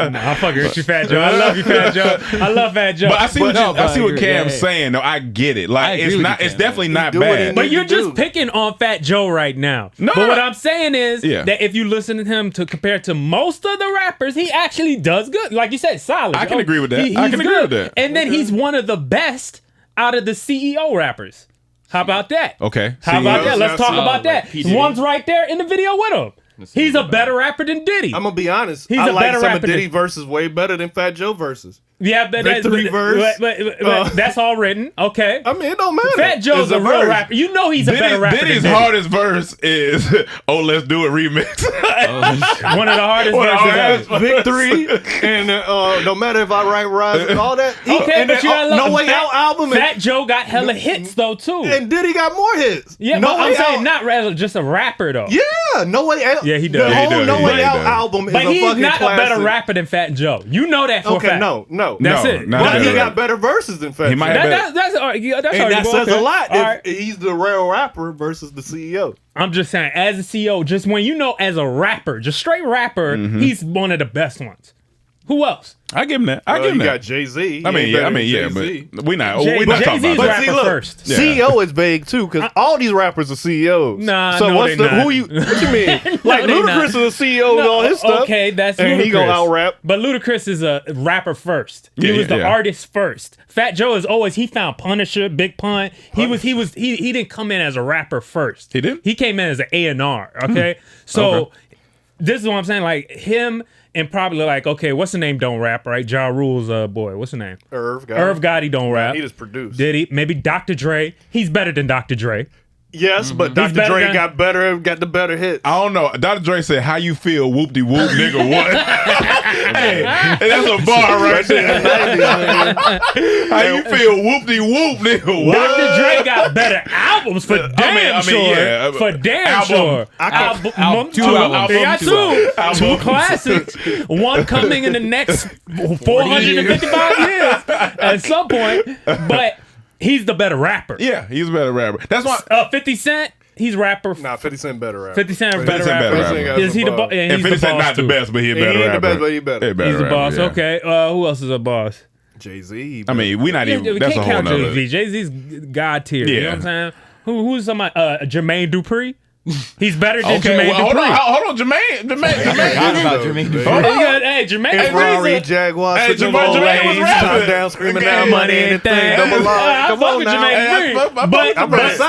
no, I'm fucking with you, Fat Joe. I love you, Fat Joe. I love Fat Joe. But I see what Cam's saying. No, I get it. Like it's definitely not bad. But you're just picking on Fat Joe right now. No, but what I'm saying is that if you listen to him compared to most of the rappers, he actually does good. Like you said, solid. I can agree with that. I can agree with that. And then he's one of the best out of the CEO rappers. How about that? Okay. How about that? Let's talk about that. One's right there in the video with him. He's a better rapper than Diddy. I'm gonna be honest. I like some of Diddy verses way better than Fat Joe verses. Yeah, but that's all written. Okay. I mean, it don't matter. Fat Joe's a real rapper. You know he's a better rapper than Diddy. Diddy's hardest verse is "Oh, Let's Do It" remix. One of the hardest verses ever. Victory and no matter if I write Rise and all that. Okay, but you gotta love No Way Out album. Fat Joe got hella hits though too. And Diddy got more hits. Yeah, but I'm saying not just a rapper though. Yeah, No Way Out. Yeah, he does. The whole No Way Out album is a fucking classic. But he's not a better rapper than Fat Joe. You know that for a fact. No. That's it. But he got better verses than Fat Joe. That says a lot. If he's the real rapper versus the CEO. I'm just saying, as a CEO, just when you know as a rapper, just straight rapper, he's one of the best ones. Who else? I give him that. I give him that. You got Jay-Z. But we not talking Jay-Z's about rapper first. Yeah. CEO is vague too, because all these rappers are CEOs. Nah, so no, what you mean? Like Ludacris is a CEO with all his stuff. Okay, that's and Ludacris. he gonna out rap. But Ludacris is a rapper first. He was the artist first. Fat Joe is always he found Punisher, Big Pun. He didn't come in as a rapper first. He did. He came in as an A&R. Okay, so this is what I'm saying. Like him. And probably like, okay, what's the name? Don't rap, right? Ja Rule's boy. What's the name? Irv Gotti don't rap. He just produced. Did he? Maybe Dr. Dre. He's better than Dr. Dre. Yes, but Dr. Dre got the better hits. I don't know. Dr. Dre said, "How you feel, whoop de whoop, nigga? What?" Hey, that's a bar right there. How you feel, whoop de whoop, nigga? What? Dr. Dre got better albums for damn sure. Yeah, for damn sure. Two classics. One coming in the next 455 years at some point, but. He's the better rapper. Yeah, he's a better rapper. That's why 50 Cent, he's rapper. Nah, 50 Cent better rapper. 50 Cent better rapper. Is he the boss? And 50 Cent not the best, but he a better rapper. He ain't the best, but he better. He's the boss. Yeah. Okay. Who else is a boss? Jay-Z. I mean, we not even. We that's can't a whole count nother. Jay-Z. Jay-Z's God tier. You know what I'm saying? Who's somebody? Jermaine Dupri. He's better than Jermaine Dupri. Hold on, Jermaine. Hey, Jermaine. Ferrari, Jaguar, hey, Jermaine was rapping. Down, screaming out money, anything. Double R. Come on now. But still,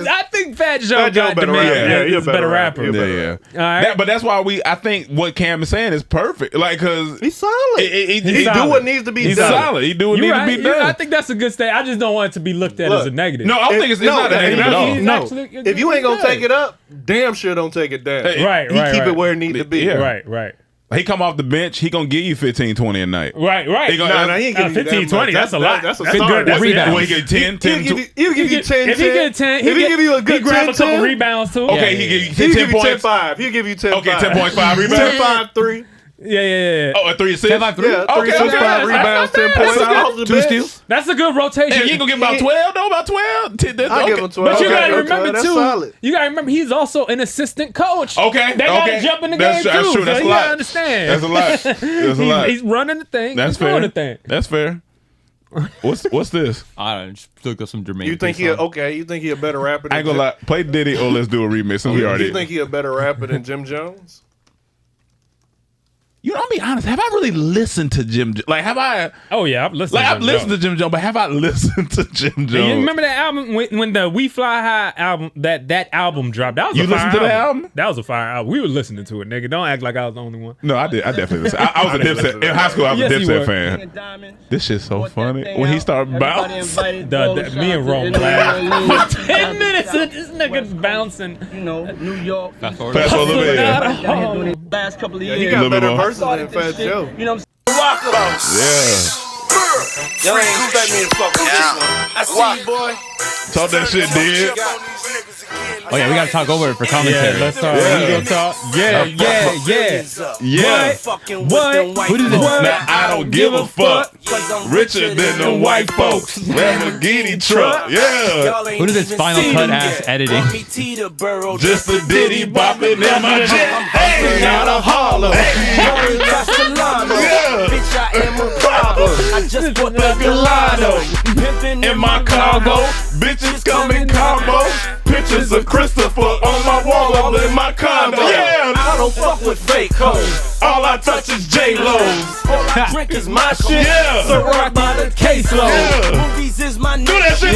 I think Fat Joe got better rapper. Yeah, he's a better rapper. Yeah. All right. But that's why I think what Cam is saying is perfect. Like, cause he's solid. He do what needs to be done. He's solid. He do what needs to be done. I think that's a good statement. I just don't want it to be looked at as a negative. No, I don't think it's not a negative at all. No, if you ain't gonna take it up, damn sure don't take it down. Right. He keep it where it need to be. Right. He come off the bench, he gonna give you 15, 20 a night. Right. He ain't giving 15, 20. That's a lot. That's a start. Good rebound. He get 10, 10. He'll give you 10. If he get 10, if he give you a good 10, he grab a couple rebounds too. Okay, he give you 10 points. 10-5. He'll give you 10-5. Okay, 10.5 rebounds. 10-5-3. Yeah. Oh, a 3 assists? 10-5-3. Yeah, 3 assists, 5 rebounds, 10 points. 2 steals. That's a good rotation. Hey, you ain't gonna give him about 12 though? About 12? I'll give him 12. But you gotta remember too. Solid. You gotta remember he's also an assistant coach. Okay. They gotta jump in the game too. That's true. That's so a lot. Understand. That's a lot. That's a lot. He's running the thing. That's fair. Doing the thing. That's fair. What's this? I just looked up some Jermaine. You think he a better rapper than I ain't gonna lie. Play Diddy or let's do a remix since we already. You think he a better rapper than Jim Jones? You know, I'll be honest. Have I really listened to Jim? Like, have I? Oh yeah, I've listened. Like, I've listened to Jim Jones, but have I listened to Jim Jones? You remember that album when the We Fly High album that album dropped? That was you a fire listened to that album? That was a fire album. We were listening to it, nigga. Don't act like I was the only one. No, I did. I definitely listened. I was a Dipset in high school. I was a Dipset fan. This shit's so funny when he started bouncing. Me and Rome laughed for 10 minutes. This nigga's bouncing. You know, New York. Fast forward a little bit. Last couple of years. He got better verses than Fat Joe. You know what I'm saying? Yeah. Y'all ain't expect me to fuck with this one. I see you, boy. Talk that shit, dude. Oh yeah, we gotta talk over it for commentary. Yeah, let's talk. We gonna talk. Yeah. What? Who did this? Now, I don't give a fuck. Richer than the white folks. Lamborghini truck. Yeah. Who did this Final Cut ass editing? Just a ditty bopping in my jet. Hey, out of Harlem. Bitch, I am a problem. I just put the Galano In my cargo, bitches come in combo. Pictures of Christopher on my wall, all in my condo. Yeah, I don't fuck with fake hoes. all I touch is J-Lo's. All I drink is my shit. Yeah. So rock by the caseload. Yeah. Movies is my Do that shit,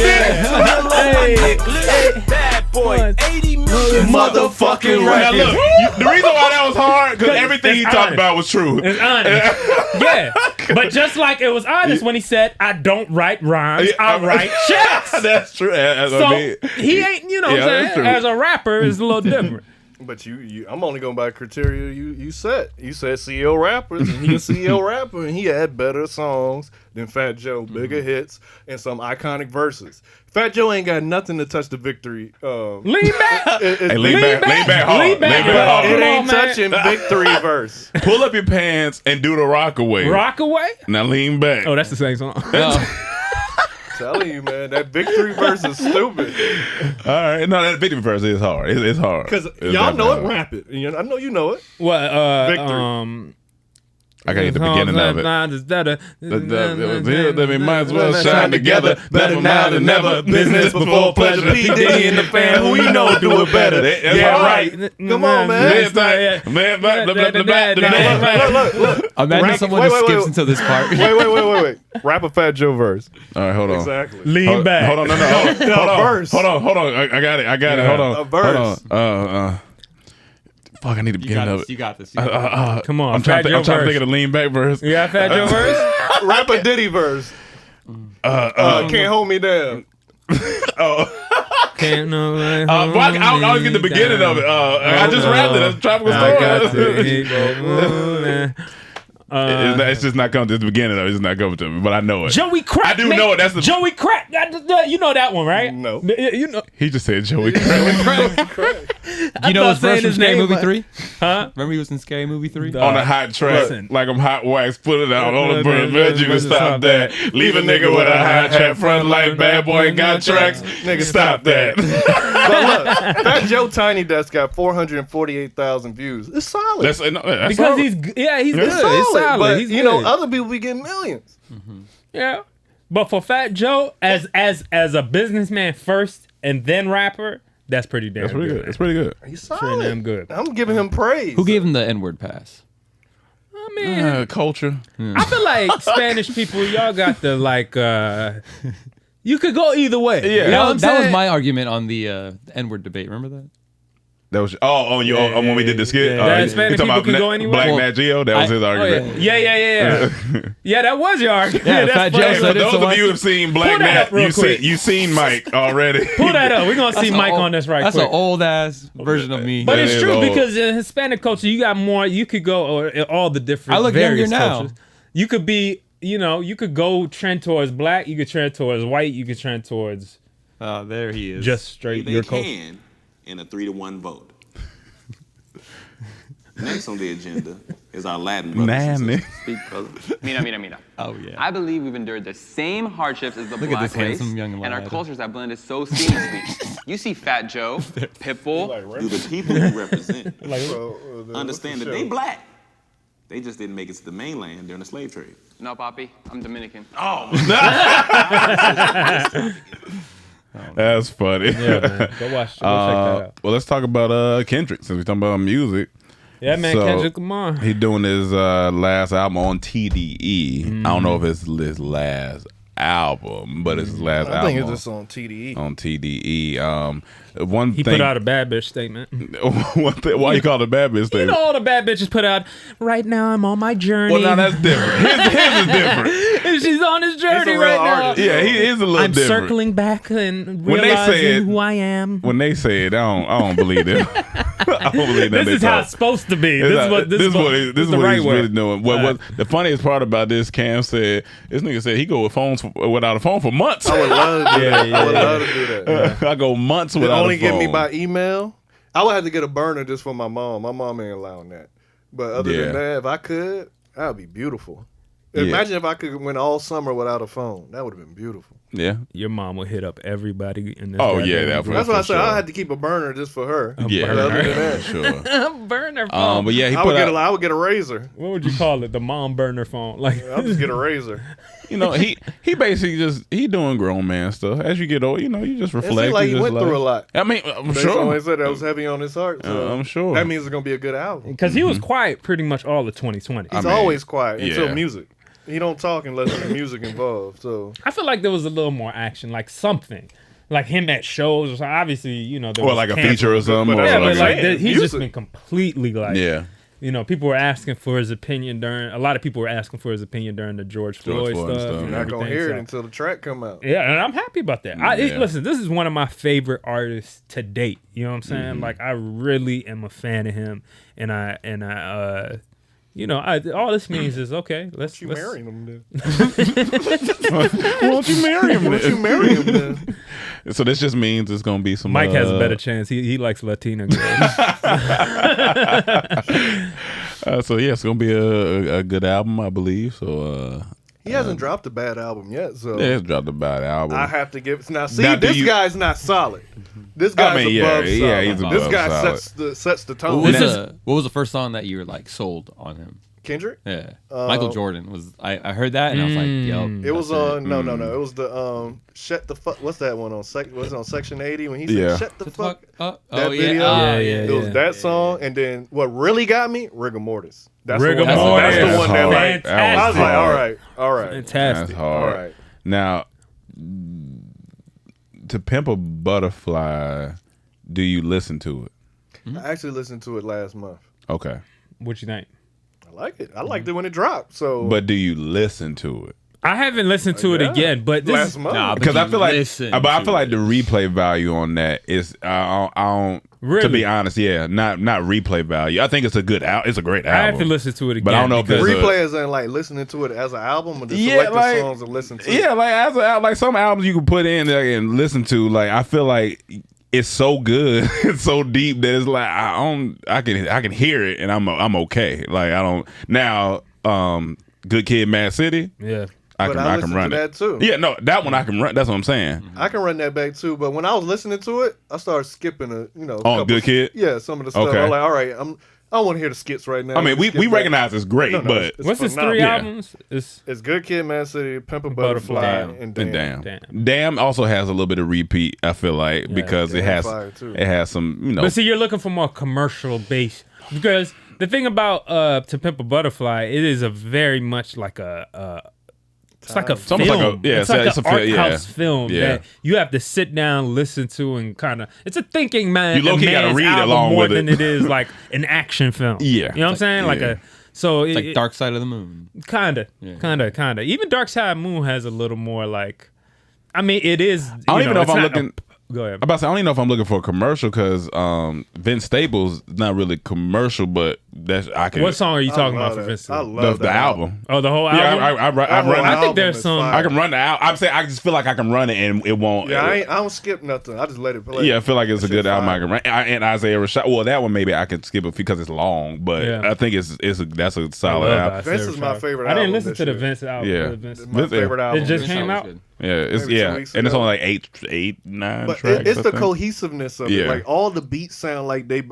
Bad boy, 80 million motherfucking records. Now look, the reason why that was hard because everything he talked about was true. It's honest. Yeah. But just like it was honest when he said, I don't write rhymes, I write checks. That's true. So he ain't, you know what I'm saying? As a rapper, it's a little different. But I'm only going by criteria you set. You said CEO rappers, and he's a CEO rapper, and he had better songs than Fat Joe, bigger hits, and some iconic verses. Fat Joe ain't got nothing to touch the victory. Lean back. Lean back hard. Lean back hard. It ain't Come on, touching victory verse. Pull up your pants and do the rock away. Rock away? Now lean back. Oh, that's the same song. Telling you, man, that victory verse is stupid. All right, no, that victory verse is hard. It's hard Because y'all know it, rap it. I know you know it. What? Victory. I gotta get the beginning of it. We might as well shine together. Better now than never. Business before pleasure. P. Diddy and the fam, who you know do it better. Yeah, right. Come on, man. Look. Imagine someone just skips into this part. Wait. Rap a Fat Joe verse. All right, hold on. Exactly. Lean back. Hold on, no. verse. Hold on. I got it. Hold on. A verse. Hold on. Fuck, I need the beginning of it. You got this. Come on. I'm trying to think of the lean back verse. You got Fat Joe verse? Rap a Diddy verse. Can't hold me down. Can't nobody I don't get the beginning of it. I just rapped it. That's Tropical Storm. It's just not coming to the beginning of it. It's not coming to me, but I know it. Joey Crack. I do know it. That's the Joey Crack. You know that one, right? No. You know. He just said Joey Crack. You know his verse from Scary Movie 3? Huh? Remember he was in Scary Movie 3? On a hot track, Listen. like I'm hot wax, put it out on the burn bed. You can stop that. Leave a nigga with a high track, front like bad boy got tracks. Nigga, stop that. But look, Fat Joe Tiny Desk got 448,000 views. It's solid. That's Because solid. he's good. It's solid. But He's you know, good. other people be getting millions. Yeah. But for Fat Joe, as a businessman first and then rapper, that's pretty damn good. That's pretty good. He's Pretty solid. damn good. I'm giving him praise. Who gave him the N-word pass? I mean, Culture. I feel like Spanish people, y'all got the you could go either way. Yeah. You know what I'm That was saying? my argument on the N-word debate. Remember that? That was when we did the skit. That you Hispanic talking people about can go anywhere? Black Well, Nat Geo? That was his argument. Yeah. Yeah, that was your argument. Yeah, That's Fat Joe funny. For said it. those so of I- you who have seen Pull Black that Nat, up real quick. you've seen Mike already. Pull that up. We're going to see Mike on this right That's quick. an old ass version of me. But That it's is true old. because in Hispanic culture, you got more. You could go all the different. I look various younger now. cultures. You could be, you could go trend towards black. You could trend towards white. You could trend towards There he is. just straight They your culture. can in a 3-1 vote. Next on the agenda is our Latin brothers and sisters. Speak, brother. Mira. Oh, yeah. I believe we've endured the same hardships as the Look at black this race, handsome young and our lad. cultures have blended so seamlessly. You see Fat Joe, Pitbull. Do the people who represent understand that they black? They just didn't make it to the mainland during the slave trade. No, Papi, I'm Dominican. Oh. That's funny. Yeah, man. Go watch. Go check that out. Well, let's talk about Kendrick since we're talking about music. Yeah, man. So, Kendrick Lamar. He doing his last album on TDE. I don't know if it's his last album, but it's his last album. I think it's just on TDE. On TDE. He put out a bad bitch statement. Why you call it a bad bitch statement? You know all the bad bitches put out, right now I'm on my journey. Well, now that's different. His is different. She's on his journey right now. Yeah, he is a little different. circling back and realizing who I am. When they say it, I don't believe them. I don't believe that. This is how it's supposed to be. This is what he's really doing. What the funniest part about this, Cam said, this nigga said he go without a phone for months. I would love to do that. I would love to do that. I go months without a phone. Only get me by email. I would have to get a burner just for my mom. My mom ain't allowing that. But other than that, if I could, that would be beautiful. Imagine if I could went all summer without a phone. That would have been beautiful. Yeah. Your mom would hit up everybody in this. Oh yeah, that's what I said. I had to keep a burner just for her. Yeah, other than that, sure. Burner phone. But yeah, I would get a razor. What would you call it? The mom burner phone. Like I'll just get a razor. You know, he basically he doing grown man stuff. As you get old, you know, you just reflect. It seems like he went through a lot. I mean, I'm They sure. always said that was heavy on his heart. So I'm sure. That means it's gonna be a good album. Because he was quiet pretty much all of 2020. He's always quiet until music. He don't talk unless there's music involved. So I feel like there was a little more action, like something, like him at shows or something. Obviously, you know, there or was like a feature or something. Yeah, or but like he's just been completely like, you know, people were asking for his opinion during. A lot of people were asking for his opinion during the George Floyd stuff. You're not gonna hear it until the track come out. Yeah, and I'm happy about that. Listen, this is one of my favorite artists to date. You know what I'm saying? Like I really am a fan of him, and I. You know, all this means is okay. Let's marry him then. Won't you marry him? Won't you marry him then? So this just means it's gonna be some. Mike has a better chance. He likes Latina girls. So yeah, it's gonna be a good album, I believe. So he hasn't dropped a bad album yet. So he's dropped a bad album. I have to give now. See, this guy's not solid. This guy's above solid. Yeah, he's above this guy solid. sets the tone. What was the first song that you were like sold on him? Kendrick? Yeah. Michael Jordan was. I heard that and I was like, yo. It was on no. It was the shut the fuck. What's that one on? Was it on Section 80 when he said shut the fuck up? That video. It was that song, and then what really got me? Rigor Mortis. That's the one. That's the one that like. I was like, all right, fantastic. That's hard. All right. Now, To Pimp a Butterfly, do you listen to it? I actually listened to it last month. Okay. What you think? I like it. I liked it when it dropped. So, but do you listen to it? I haven't listened to it again, but this last month. Because I feel like, the replay value on that is I don't. Really? To be honest, not replay value. I think it's a good it's a great album. I have to listen to it again. But I don't know if there's replay is in like listening to it as an album or just select the songs and listen to. Yeah, like some albums you can put in there and listen to. Like I feel like it's so good, it's so deep that it's like I can hear it and I'm okay. Like I don't now. Good Kid, Mad City. Yeah. I can run that too. Yeah, no, that one I can run. That's what I'm saying. I can run that back too. But when I was listening to it, I started skipping Good Kid. Yeah, some of the stuff. Okay. I'm like, all right, I don't want to hear the skits right now. I mean, we recognize it's great, but it's what's his three albums? It's Good Kid, Mad City, Pimp a Butterfly, and Damn. Damn also has a little bit of repeat. I feel like because it has some But see, you're looking for more commercial base because the thing about To Pimp a Butterfly, it is a very much like it's like a film. It's like an art house film that you have to sit down, listen to, and kind of. It's a thinking man. You low-key gotta read along more with it. than it is like an action film. Yeah, you know what I'm saying? Like it's like Dark Side of the Moon. Kinda. Even Dark Side of the Moon has a little more like. I mean, it is. I don't even know if I'm looking. Go ahead. I'm about to say, I don't even know if I'm looking for a commercial because Vince Staples is not really commercial, but that's I can. What song are you talking about for Vince Staples? I love the album. Oh, the whole album. Yeah, I think there's some. I can run the album. I'm saying I just feel like I can run it and it won't. Yeah, I don't skip nothing. I just let it play. Yeah, I feel like it's a good album. I can run. And Isaiah Rashad. Well, that one maybe I can skip it because it's long, but I think that's a solid album. Vince is my favorite. I didn't album listen to the year. Vince album. Yeah, It's my favorite album. It just came out. Yeah, it's Maybe 2 weeks and it's ago. only like 9 But tracks. it's I the think. cohesiveness of it. Like all the beats sound like they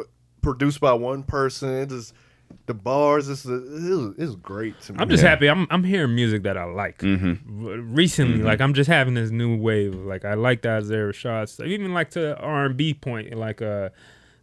produced by one person. It just the bars. It's great to me. I'm just happy. I'm hearing music that I like. Recently, like I'm just having this new wave. Like I like the Isaiah Rashad stuff. Even like to R&B point, like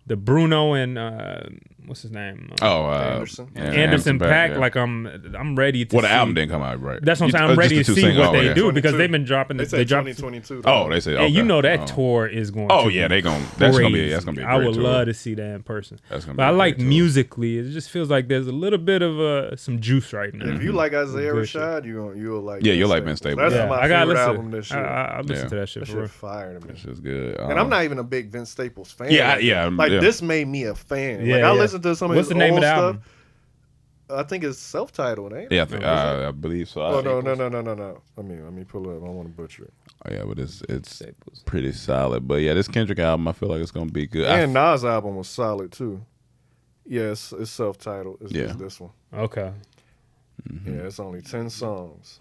the Bruno and what's his name? Anderson. Anderson Paak. Yeah. Like I'm ready to. Well, the see. album didn't come out, right? That's what I'm saying. I'm ready to see what they do because they've been dropping. They dropped 2022. Oh, they say. Okay. And you know that tour is going. Oh to yeah, be that's gonna be a I would tour. love to see that in person. That's gonna be but I like musically. It just feels like there's a little bit of some juice right now. If you like Isaiah Rashad, you'll like. Yeah, you'll like Ben Staples. That's my I gotta favorite listen. album this year. I listen to that shit. That shit fire to me. That shit's good. And I'm not even a big Vince Staples fan. Yeah. This made me a fan. Yeah, like I listened to some of What's his the name old of the stuff. album? I think it's self-titled, ain't it? Yeah, I believe so. Oh no. Let me pull it up. I don't want to butcher it. Oh yeah, but it's pretty solid. But yeah, this Kendrick album, I feel like it's gonna be good. And Nas album was solid too. Yes, it's self-titled. It's just this one. Okay. Yeah, it's only 10 songs.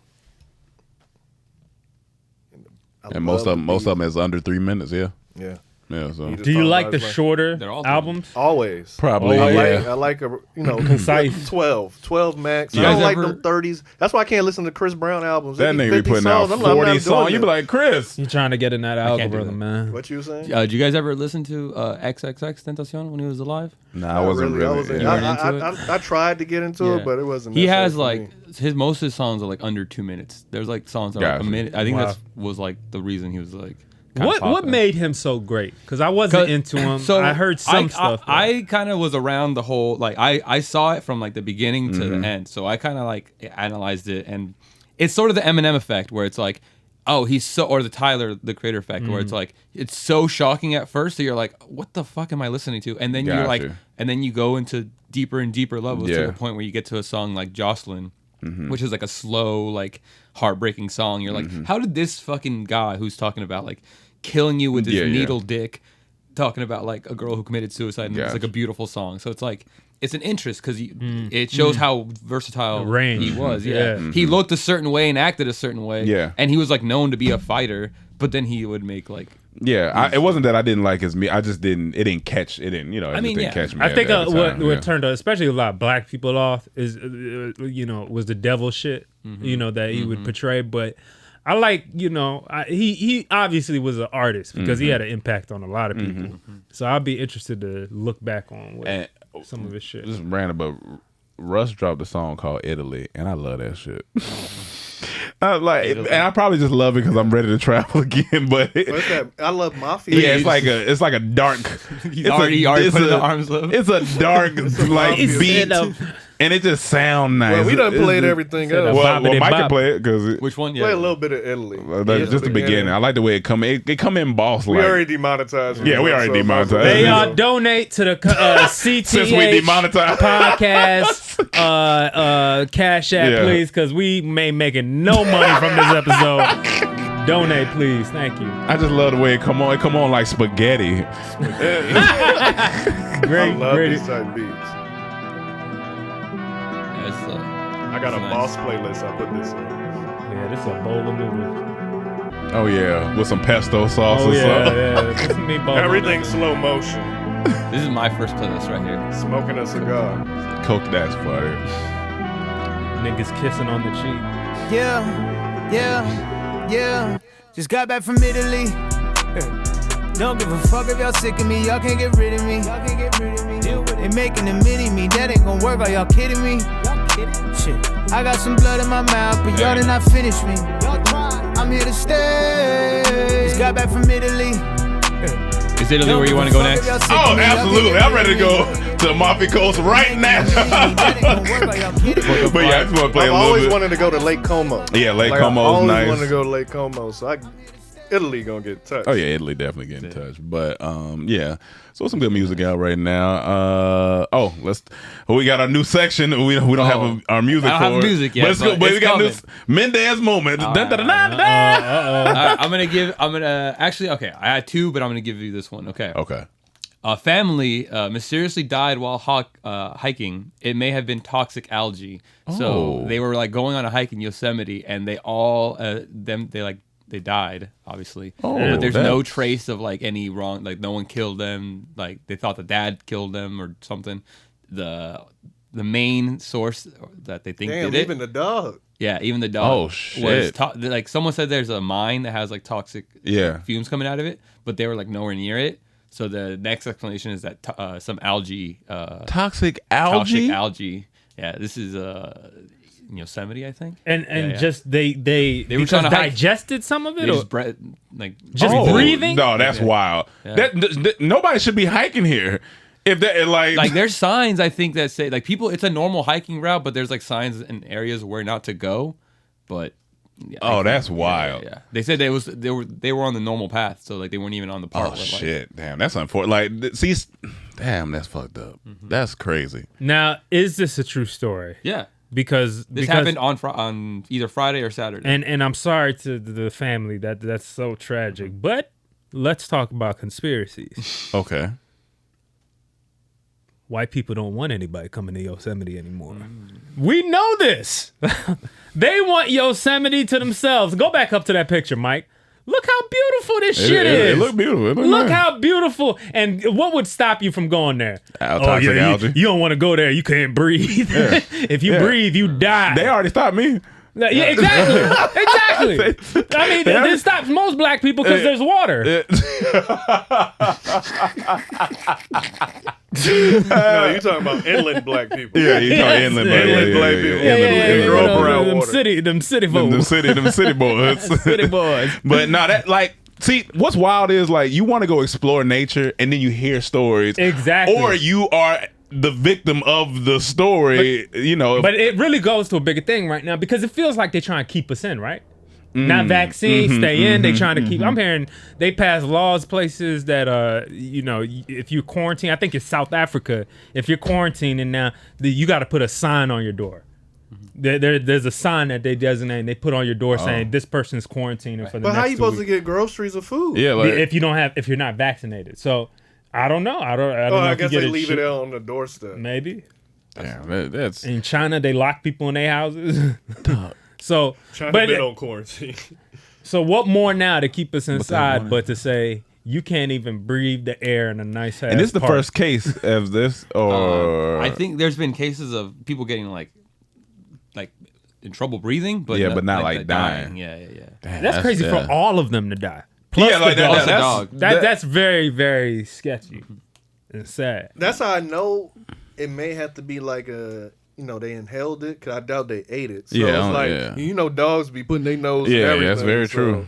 And most of them is under 3 minutes. Yeah. Yeah. Yeah. So. Do you like the shorter albums? Always. Probably. I like concise. 12 max. Yeah. I don't like them 30s. That's why I can't listen to Chris Brown albums. That nigga be putting out 40 songs. You be like, Chris, you trying to get in that algorithm, man? What you saying? Did you guys ever listen to XXXTentacion when he was alive? Nah, I wasn't really. I tried to get into it, but it wasn't. He has like most of his songs are like under 2 minutes. There's like songs that are like a minute. I think that was like the reason he was like. What made him so great? Because I wasn't into him. So I heard some stuff. I kind of was around the whole like I saw it from like the beginning to the end. So I kind of like analyzed it, and it's sort of the Eminem effect where it's like, oh, he's so, or the Tyler the Creator effect where it's like it's so shocking at first that you're like, what the fuck am I listening to? And then you're like, and then you go into deeper and deeper levels to the point where you get to a song like Jocelyn. Which is like a slow, like heartbreaking song. You're like, how did this fucking guy who's talking about like killing you with his needle dick, talking about like a girl who committed suicide, and it's like a beautiful song. So it's like it's an interest because it shows how versatile he was. He looked a certain way and acted a certain way. Yeah, and he was like known to be a fighter, but then he would make like. Yeah, it wasn't that I didn't like his. I just didn't. It didn't catch. It didn't. You know. It didn't catch me. I think what turned especially a lot of black people off is was the devil shit. That he would portray. But I like he obviously was an artist because he had an impact on a lot of people. So I'd be interested to look back on some of his shit. Just random, but Russ dropped a song called Italy, and I love that shit. And I probably just love it because I'm ready to travel again. But what's that? I love Mafia. Yeah, it's like a dark. He's already putting the arms up. It's a dark like beat, and it just sounds nice. Well, we done played everything else. Well, Mike can play it because which one? Play a little bit of Italy. Just the beginning. I like the way it come. It come in boss. We already demonetized. Yeah, we already demonetized. They donate to the CTH since we demonetized podcast Cash App, please, because we may making no money from this episode. Donate, please. Thank you. I just love the way it come on. It come on like spaghetti. Great, I love these type beats. I got a boss playlist. I put this in. Yeah, this is a bowl of noodles. Oh yeah, with some pesto sauce. Oh yeah. Put some meatballs. Everything slow motion. This is my first playlist right here. Smoking a cigar. Coke, that's fire. Niggas kissing on the cheek. Yeah. Just got back from Italy. Don't give a fuck if y'all sick of me. Y'all can't get rid of me. They making a mini me. That ain't gonna work. Are y'all kidding me? Shit. I got some blood in my mouth, but y'all did not finish me. I'm here to stay. Just got back from Italy. Is Italy where you want to go next? Oh, absolutely. I'm ready to go to the Amalfi Coast right now. But yeah, I just want to play a little bit. I've always wanted to go to Lake Como. Yeah, Lake Como's nice. I always wanted to go to Lake Como, so Italy gonna get touched. Oh yeah, Italy definitely getting touched. But yeah, so some good music out right now. We got our new section. We don't have our music. I don't have music yet, but we got this Mendez moment. I'm gonna actually. Okay, I had two, but I'm gonna give you this one. Okay. A family mysteriously died while hiking. It may have been toxic algae. So they were like going on a hike in Yosemite, and they all they died, obviously. But there's no trace of like any wrong, like no one killed them. Like they thought the dad killed them or something. The main source that they think did it. Even the dog. Yeah, even the dog. Oh shit! Like someone said, there's a mine that has like toxic fumes coming out of it, but they were like nowhere near it. So the next explanation is that some algae, toxic algae. Toxic algae. Yeah, this is Yosemite, I think. And just they were trying to digested some of it, or just breathing. No, that's wild. Yeah. That nobody should be hiking here. If that like there's signs I think that say like people, it's a normal hiking route, but there's like signs in areas where not to go. But that's wild. Yeah. They said they were on the normal path, so like they weren't even on the part. Oh shit! Damn, that's unfortunate. Like, see, damn, that's fucked up. That's crazy. Now, is this a true story? Yeah. Because this happened on either Friday or Saturday. And I'm sorry to the family that's so tragic. But let's talk about conspiracies. Okay. White people don't want anybody coming to Yosemite anymore. We know this. They want Yosemite to themselves. Go back up to that picture, Mike. Look how beautiful this shit is. It look beautiful. Look how beautiful. And what would stop you from going there? Toxic algae. You don't want to go there. You can't breathe. Yeah. If you breathe, you die. They already stopped me. Yeah, exactly. I mean, this stops most black people because there's water. No, you're talking about inland black people. Yeah, you're talking inland black people. They grow up around water. Them city folks. Them city boys. City boys. But no, that like. See, what's wild is like you want to go explore nature and then you hear stories. Exactly. Or you are the victim of the story, But it really goes to a bigger thing right now because it feels like they're trying to keep us in, right? Not vaccine, stay in. They trying to keep. I'm hearing they pass laws places that if you quarantine, I think it's South Africa. If you're quarantining now, you got to put a sign on your door. There's a sign that they designate and they put on your door saying this person is quarantining for the next 2 weeks. But how you supposed to get groceries or food? Yeah, like, if you're not vaccinated. So I don't know. I don't know. I guess they leave it on the doorstep. Maybe. Damn, that's in China. They lock people in their houses. So, China been on quarantine. So what more now to keep us inside, but to say you can't even breathe the air in a nice ass. And this is the park. first case of this, or I think there's been cases of people getting like in trouble breathing, but but not like dying. Yeah. Damn, that's crazy for all of them to die. Plus the dog. That's very, very sketchy and sad. That's how I know it may have to be like they inhaled it because I doubt they ate it. So it's like dogs be putting their nose. in everything, that's very true.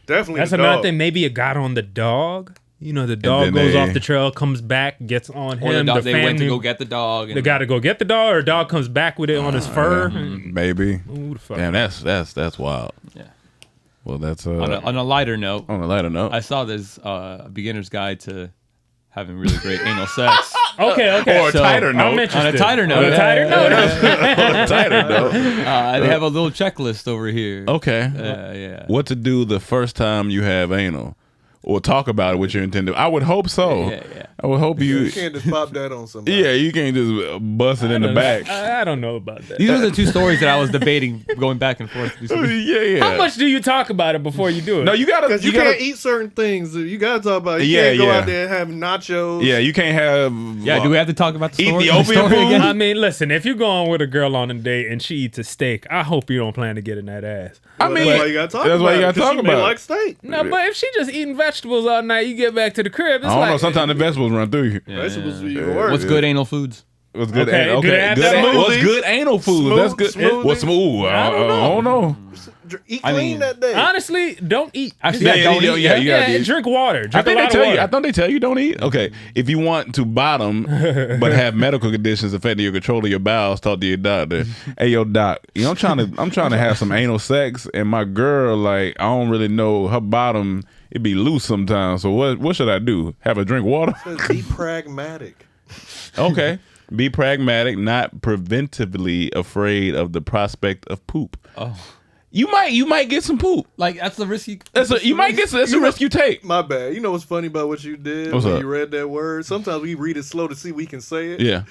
Definitely, that's another thing. Maybe it got on the dog. The dog goes off the trail, comes back, gets on him. Or they went to go get the dog. They got to go get the dog, or the dog comes back with it on his fur. Maybe. Ooh, the fuck. Damn, that's wild. Yeah. Well, that's on a lighter note. On a lighter note, I saw this a beginner's guide to having really great anal sex. Okay. Or a tighter note. On a tighter note. On a tighter note. They have a little checklist over here. Okay. Yeah. What to do the first time you have anal? Or talk about it with your intended. I would hope so. Yeah. I would hope you can't just pop that on somebody. Yeah, you can't just bust it in the back. I don't know about that. These are the two stories that I was debating, going back and forth. Yeah. How much do you talk about it before you do it? No, you gotta. Because you can't eat certain things. You gotta talk about it. You can't go out there and have nachos. Yeah, you can't have. Yeah, do we have to talk about the story? Ethiopian food again? I mean, listen, if you're going with a girl on a date and she eats a steak, I hope you don't plan to get in that ass. I mean, that's why you gotta talk about it. That's why you gotta talk about it. Like steak. No, but if she just eating vegetables all night, you get back to the crib. It's I don't know. Sometimes the vegetables run through you. Vegetables be your word. What's good anal foods? What's good? Okay, What's good anal food? That's good. Smoothies. What's smooth? I don't know. Eat clean that day. Honestly, don't eat. Actually, you gotta drink water. Drink I a lot think of water. I thought they tell you don't eat. Okay, if you want to bottom but have medical conditions affecting your control of your bowels, talk to your doctor. Hey, yo, doc, I'm trying to have some anal sex, and my girl, like, I don't really know her bottom. It be loose sometimes. So what should I do? Have a drink water? Be pragmatic. Okay. Be pragmatic, not preventively afraid of the prospect of poop. Oh. You might get some poop. Like, that's the risk That's a risk you take. My bad. You know what's funny about what you did What's when up? you read that word? Sometimes we read it slow to see we can say it. Yeah.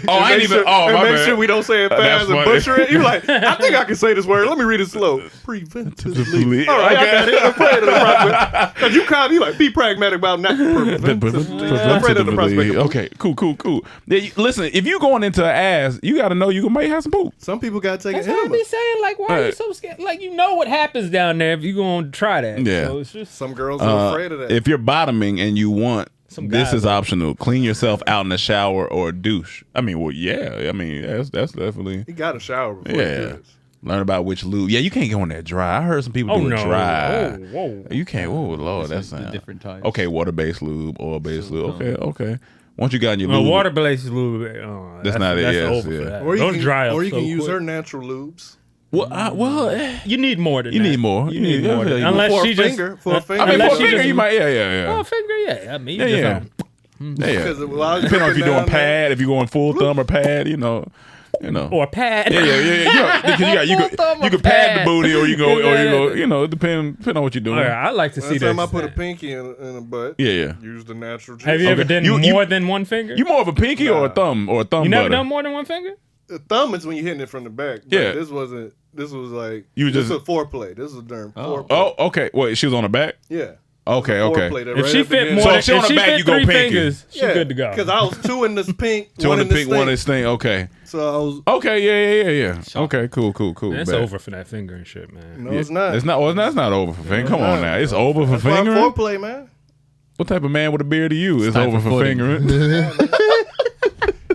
I ain't even. My my make bad. sure we don't say it That's fast and funny. butcher it. You're like, I think I can say this word. Let me read it slow. Preventively. All right, Okay. I got it. Afraid of the prospect. Because you kind of, you like, be pragmatic about not preventively. Afraid of the prospect. Okay, cool. Yeah, listen, if you going into an ass, you got to know you might have some poop. Some people got to take That's an what I enema. be saying. Like, why are you so scared? Like, you know what happens down there if you gonna try that. Yeah. So it's just Some girls are afraid of that. If you're bottoming and you want This is optional. Clean yourself out in the shower or douche. I mean, well, yeah. I mean, that's definitely. He got a shower before. Yeah. Learn about which lube. Yeah, you can't go in there dry. I heard some people do it dry. Whoa. You can't. Oh Lord, that's the different types. Okay, water-based lube, oil-based lube. Okay. Once you got in your lube, water-based lube. That's not it. That's Yes, over yeah. for that. Or you Don't can, dry up. or you so can use quick. her natural lubes. You need more than You that. need more. You need more. Than, unless for she a just finger, for a finger. I mean, unless for a she finger, just- you might. Yeah. For a finger, yeah. I mean, Yeah. yeah. Because while I was Depending on if dipping you're doing down there- pad, if you're going full thumb or pad, you know. Or pad. Yeah. Because you can pad the booty, or you go. You know, depending on what you're doing. I like to see Last time this. I put a pinky in a butt. Yeah. Use the natural. Have you ever done more than one finger? You more of a pinky or a thumb You never butter? done more than one finger? The thumb is when you're hitting it from the back. But Yeah. This wasn't. This was like. You this just- was a foreplay. This was during foreplay. Oh, okay. Wait, she was on the back. Yeah. Okay. Foreplay that If right she at the fit beginning. more, So than, if she on if the she back, fit you go 3 pinky. fingers, she good to go. Because I was 2 in this pink, Two one on in the this pick, one thing. this thing. Okay. So I was. Okay. Yeah. Okay. Cool. Man, it's Bet. over for that finger and shit, man. No, it's not. It's not. Well, that's not over for finger. Come on now. It's over for That's why fingering. foreplay, man. What type of man with a beard are you? It's time over for for footing. fingering.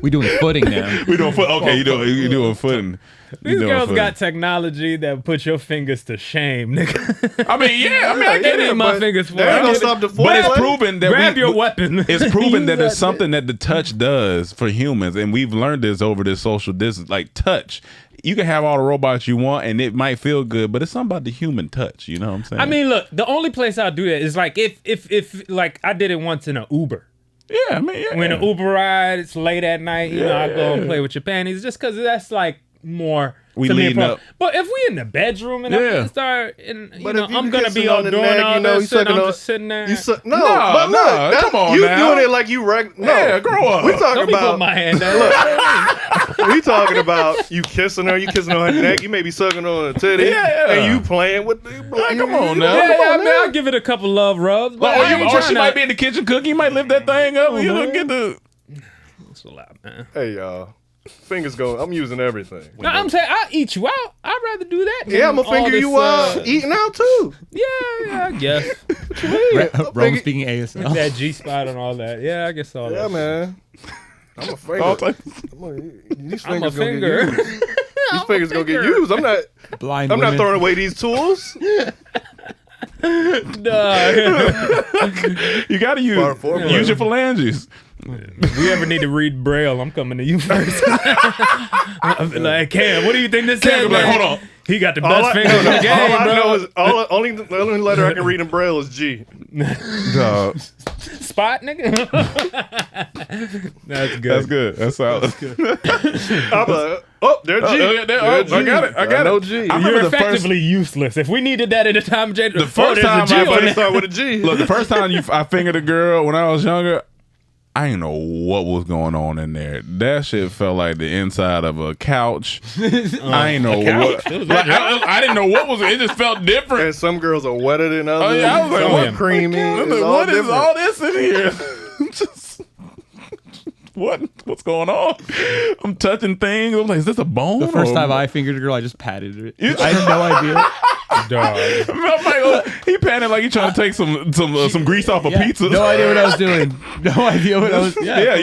We doing footing now. We doing foot. Okay, you doing footing. These girls got technology that puts your fingers to shame, nigga. I mean, yeah. I get it, in my but fingers for That ain't it. gonna stop the foreplay. But it's proven that Grab your weapon. It's proven that Use there's that something that the touch does for humans, and we've learned this over this social distance. Like touch, you can have all the robots you want, and it might feel good, but it's something about the human touch. You know what I'm saying? I mean, look, the only place I'll do that is like if like I did it once in an Uber. Yeah, I mean, yeah. When an Uber ride, it's late at night, you know, I go and play with your panties just because that's like more. We to me leading important. up. But if we in the bedroom and Yeah. I start, and you But know, if you I'm gonna kissing be on all the doing neck, all you know, that you shit. sucking I'm on- just sitting there. No, No, but look, no, that- come on you now. doing it like you no. Yeah, grow up. We Don't talking be putting about my hand down. we talking about you kissing her, you kissing on her neck, you may be sucking on her titty, Yeah. and you playing with the Like, come on now. Yeah, Come I on mean, now. I'll give it a couple love rubs. But Or, I ain't or she tryna- might be in the kitchen cooking. You might lift that thing up. You know, man. get the. That's a lot, man. Hey y'all, fingers going. I'm using everything. No, I'm saying I'll eat you out. I'd rather do that. Yeah, I'm than gonna finger all this, you eating out too. Yeah, I guess. Rome speaking ASL. That G spot and all that. Yeah, I guess all that. Yeah, shit. man. I'm a finger. All types. These I'm a fingers gonna finger. get used. These fingers gonna get used. I'm not. Blind I'm women. not throwing away these tools. Nah. You got to use your phalanges. If we ever need to read Braille, I'm coming to you first. I'll be like, Cam, what do you think this says? Like, hold on. He got the best fingers in the game, all I bro. know is the only letter I can read in Braille is G. Dog. Spot, nigga. That's good. That's good. That's solid. I'm like, oh, there's G. I got it. I got know it. G. I You're remember the effectively useless. If we needed that at the time, The first time I start with a G. Look, the first time I fingered a girl when I was younger, I didn't know what was going on in there. That shit felt like the inside of a couch. I ain't know what. Like, I didn't know what was. It just felt different. And some girls are wetter than others. Oh yeah, I was like, some what? are creamy. I was It's like, all what is different. all this in here? Just, what's going on? I'm touching things. I'm like, is this a bone? The first or- time I fingered a girl, I just patted it. I had no idea. Dog. I'm like, oh, he panicked like he trying to take some grease off a Yeah, pizza. no idea what I was doing. No idea what I was. Yeah,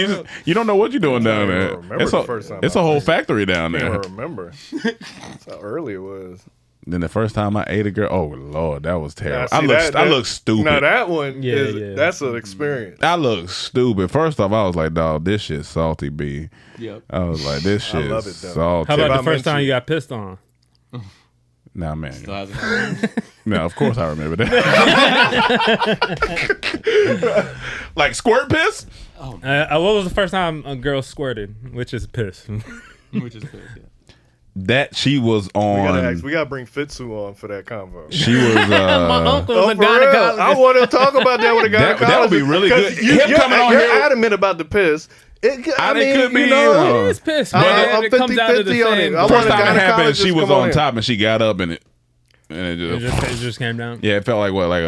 you don't know what you're doing down there. remember It's the first time it's I a whole fingered. factory down I there. don't remember. That's how early it was. Then the first time I ate a girl, oh Lord, that was terrible. Now, see, I look stupid. Now that one, Yeah. that's an experience. I look stupid. First off, I was like, dog, this shit salty, B. Yep. I was like, this I shit love it, though. salty. How about I the first meant time to- you got pissed on? Nah, man. Still hasn't happened. No, of course I remember that. Like squirt piss? What was the first time a girl squirted? Which is piss. Which is good. Yeah. That she was on. We gotta bring Fitzu on for that convo. She was. My uncle's Oh, a for real? gynecologist. I want to talk about that with a gynecologist. That would be really good. 'Cause Him coming on you're here- adamant about the piss. I mean, it could be, you know, It is piss, I'm man. It comes out of the 50-50 on same. it. I First want a time it happened, she gynecologist was come on here. top and she got up in it. And It just came down. yeah, it felt like what, like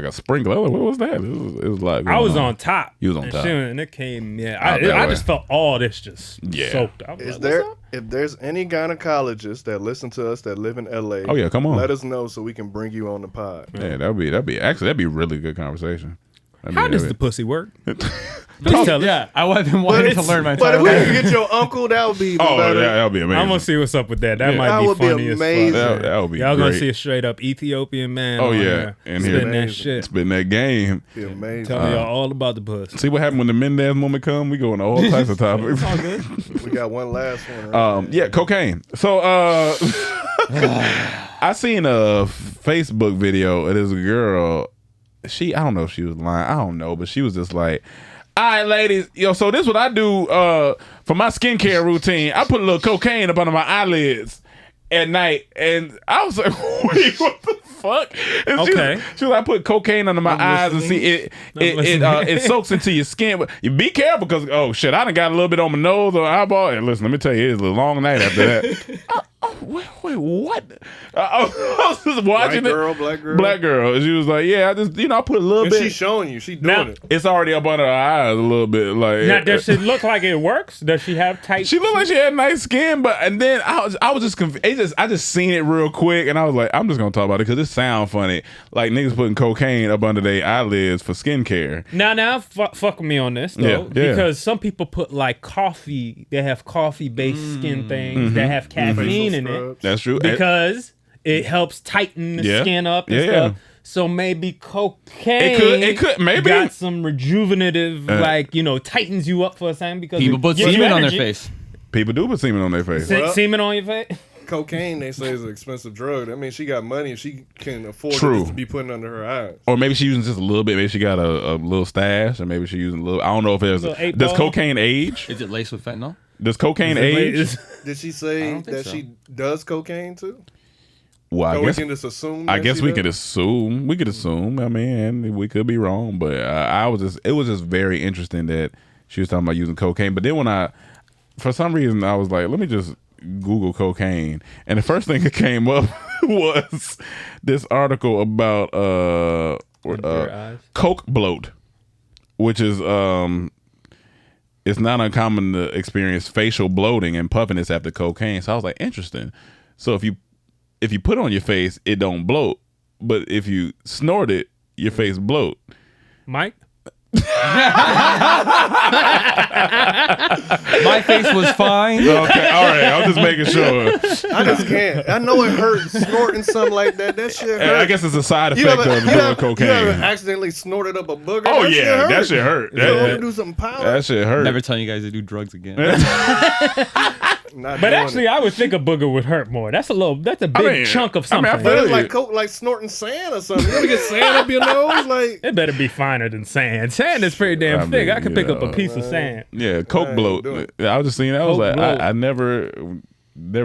a sprinkler. What was that? It was like I was on top. You was on and top. And it came. Yeah, Out that I way. just felt all this just Yeah. soaked. I was Is like, there, what's up? if there's any gynecologists that listen to us that live in LA, Oh, yeah, come on. let us know so we can bring you on the pod. Yeah, that'd be actually that'd be a really good conversation. How does the pussy work? Please tell us. Yeah, I've been wanting to learn my But entire if we life. could get your uncle, that would be even Oh, better. yeah, that would be amazing. I'm gonna see what's up with that. That Yeah. might That be would be funny as amazing. fuck. That would be Y'all gonna great. see a straight up Ethiopian man. Oh on yeah, there and spitting here that shit. spitting that game. Be amazing. Telling y'all all about the pussy. See what happened when the Mendez moment come? We go into all types of topics. All good. We got one last one. Yeah, cocaine. So I seen a Facebook video of this girl. I don't know if she was lying. I don't know, but she was just like, all right, ladies, so this is what I do for my skincare routine. I put a little cocaine up under my eyelids at night, and I was like, wait, what the fuck? And she was like, I put cocaine under my eyes and see it soaks into your skin. But you be careful because, oh shit, I done got a little bit on my nose or eyeball. And listen, let me tell you, it was a long night after that. Wait, what? I was just watching Black girl. Black girl. And she was like, yeah, I just, I put a little And bit. she's showing you. She doing it. It's already up under her eyes a little bit. Like, Now, does it look like it works? Does she have tight? she looked like she had nice skin, and then I was just confused. I just seen it real quick, and I was like, I'm just gonna talk about it because it sounds funny. Like niggas putting cocaine up under their eyelids for skincare. Now, fuck with me on this though, Yeah. because some people put like coffee. They have coffee-based skin things that have caffeine in it. That's true. Because it helps tighten the skin up and stuff. So maybe cocaine It could maybe got some rejuvenative, tightens you up for a second because People put semen on their face. People do put semen on their face. Semen on your face. Cocaine, they say, is an expensive drug. I mean, she got money and she can afford it True. just to be putting under her eyes. Or maybe she's using just a little bit. Maybe she got a little stash, or maybe she's using a little. I don't know if there's. Does cocaine age? Is it laced with fentanyl? Does cocaine age? Did she say that she does cocaine too? Well, I So we guess can just assume. I that guess she we does? could assume. We could assume. I mean, we could be wrong, but it was just very interesting that she was talking about using cocaine. But then for some reason, I was like, let me just Google cocaine, and the first thing that came up was this article about coke bloat, which is it's not uncommon to experience facial bloating and puffiness after cocaine. So I was like, interesting. So if you put it on your face, it don't bloat, but if you snort it, your face bloat. Mike? My face was fine. Okay, all right. I'm just making sure. I just can't. I know it hurts snorting something like that. That shit hurt. I guess it's a side effect of doing cocaine. You ever accidentally snorted up a booger? Oh that yeah, that shit hurt. You want to do something power? That shit hurt. Never telling you guys to do drugs again. Not But doing actually, it. I would think a booger would hurt more. That's a big chunk of something. But it's like coke, like snorting sand or something. You ever get sand up your nose? Like it better be finer than sand. Sand is pretty damn thick. I could pick up a piece of sand. Yeah, coke bloat. I was just seeing that. I was Coke like, bloat. I never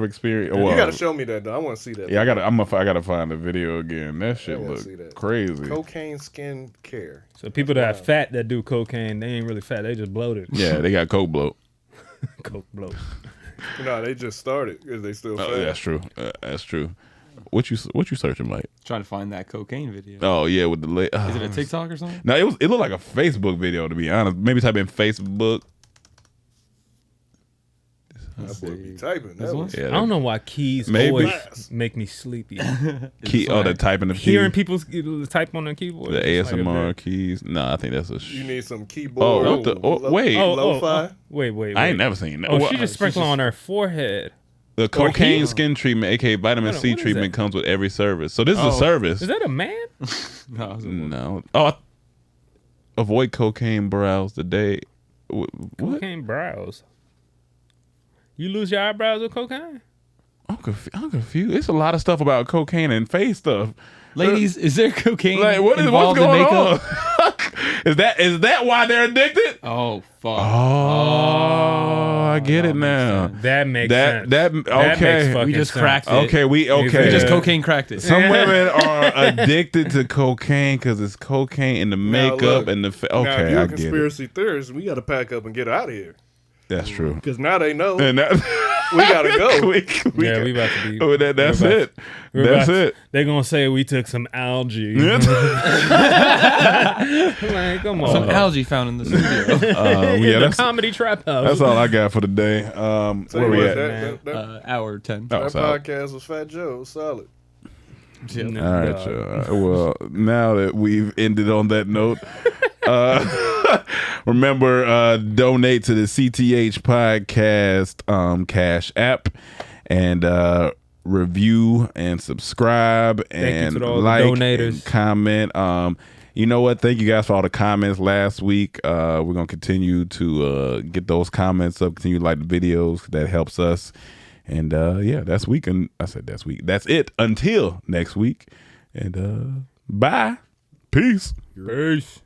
experienced. Well, you gotta show me that though. I want to see that. Yeah, I gotta find the video again. That shit wanna see that. look crazy. Cocaine skin care. So people that are fat that do cocaine, they ain't really fat. They just bloated. Yeah, they got coke bloat. Coke bloat. No, they just started because they still fat. That's true. That's true. What you searching, Mike? Trying to find that cocaine video. Oh yeah, with the Is it a TikTok or something? No, it looked like a Facebook video to be honest. Maybe type in Facebook. That boy be typing. This one? I don't know why keys Maybe. always make me sleepy. The typing of Hearing keys. people type on their keyboard. The it's like a ASMR bit- keys. No, I think that's a. You need some keyboard. Oh, what the? Oh, wait. Lo-fi. Wait. I ain't never seen that. Oh, What- she just sprinkled on her forehead. The cocaine skin treatment, aka vitamin Hold on, C what is treatment, that? comes with every service. So this is a service. Is that a man? No. Oh, avoid cocaine brows today. What? Cocaine brows. You lose your eyebrows with cocaine? I'm confused. It's a lot of stuff about cocaine and face stuff. Ladies, is there cocaine what's involved going in makeup? on? Is that why they're addicted? Oh fuck! Oh, I get it now. That makes sense. That That okay. makes fucking We just sense. cracked it. Okay, we We just cocaine cracked it. Some women are addicted to cocaine because it's cocaine in the Now, makeup look, and the now, if okay, you're I a get it. conspiracy theorist, we got to pack up and get out of here. That's true. Because now they know. And that, we got to go. we about to be. Oh, that's it. That's it. They're gonna say we took some algae. Like, come on. Some algae found in the studio. Yeah, the comedy trap house. That's all I got for the day. Where we at? Hour 10. Oh, That solid. podcast was Fat Joe. Solid. All right, y'all. Well, now that we've ended on that note, Remember, donate to the CTH podcast Cash App and review and subscribe and like and comment. You know what? Thank you guys for all the comments last week. We're gonna continue to get those comments up. Continue to like the videos. That helps us. And yeah, that's week. And I said that's week. That's it until next week. And bye. Peace. Peace.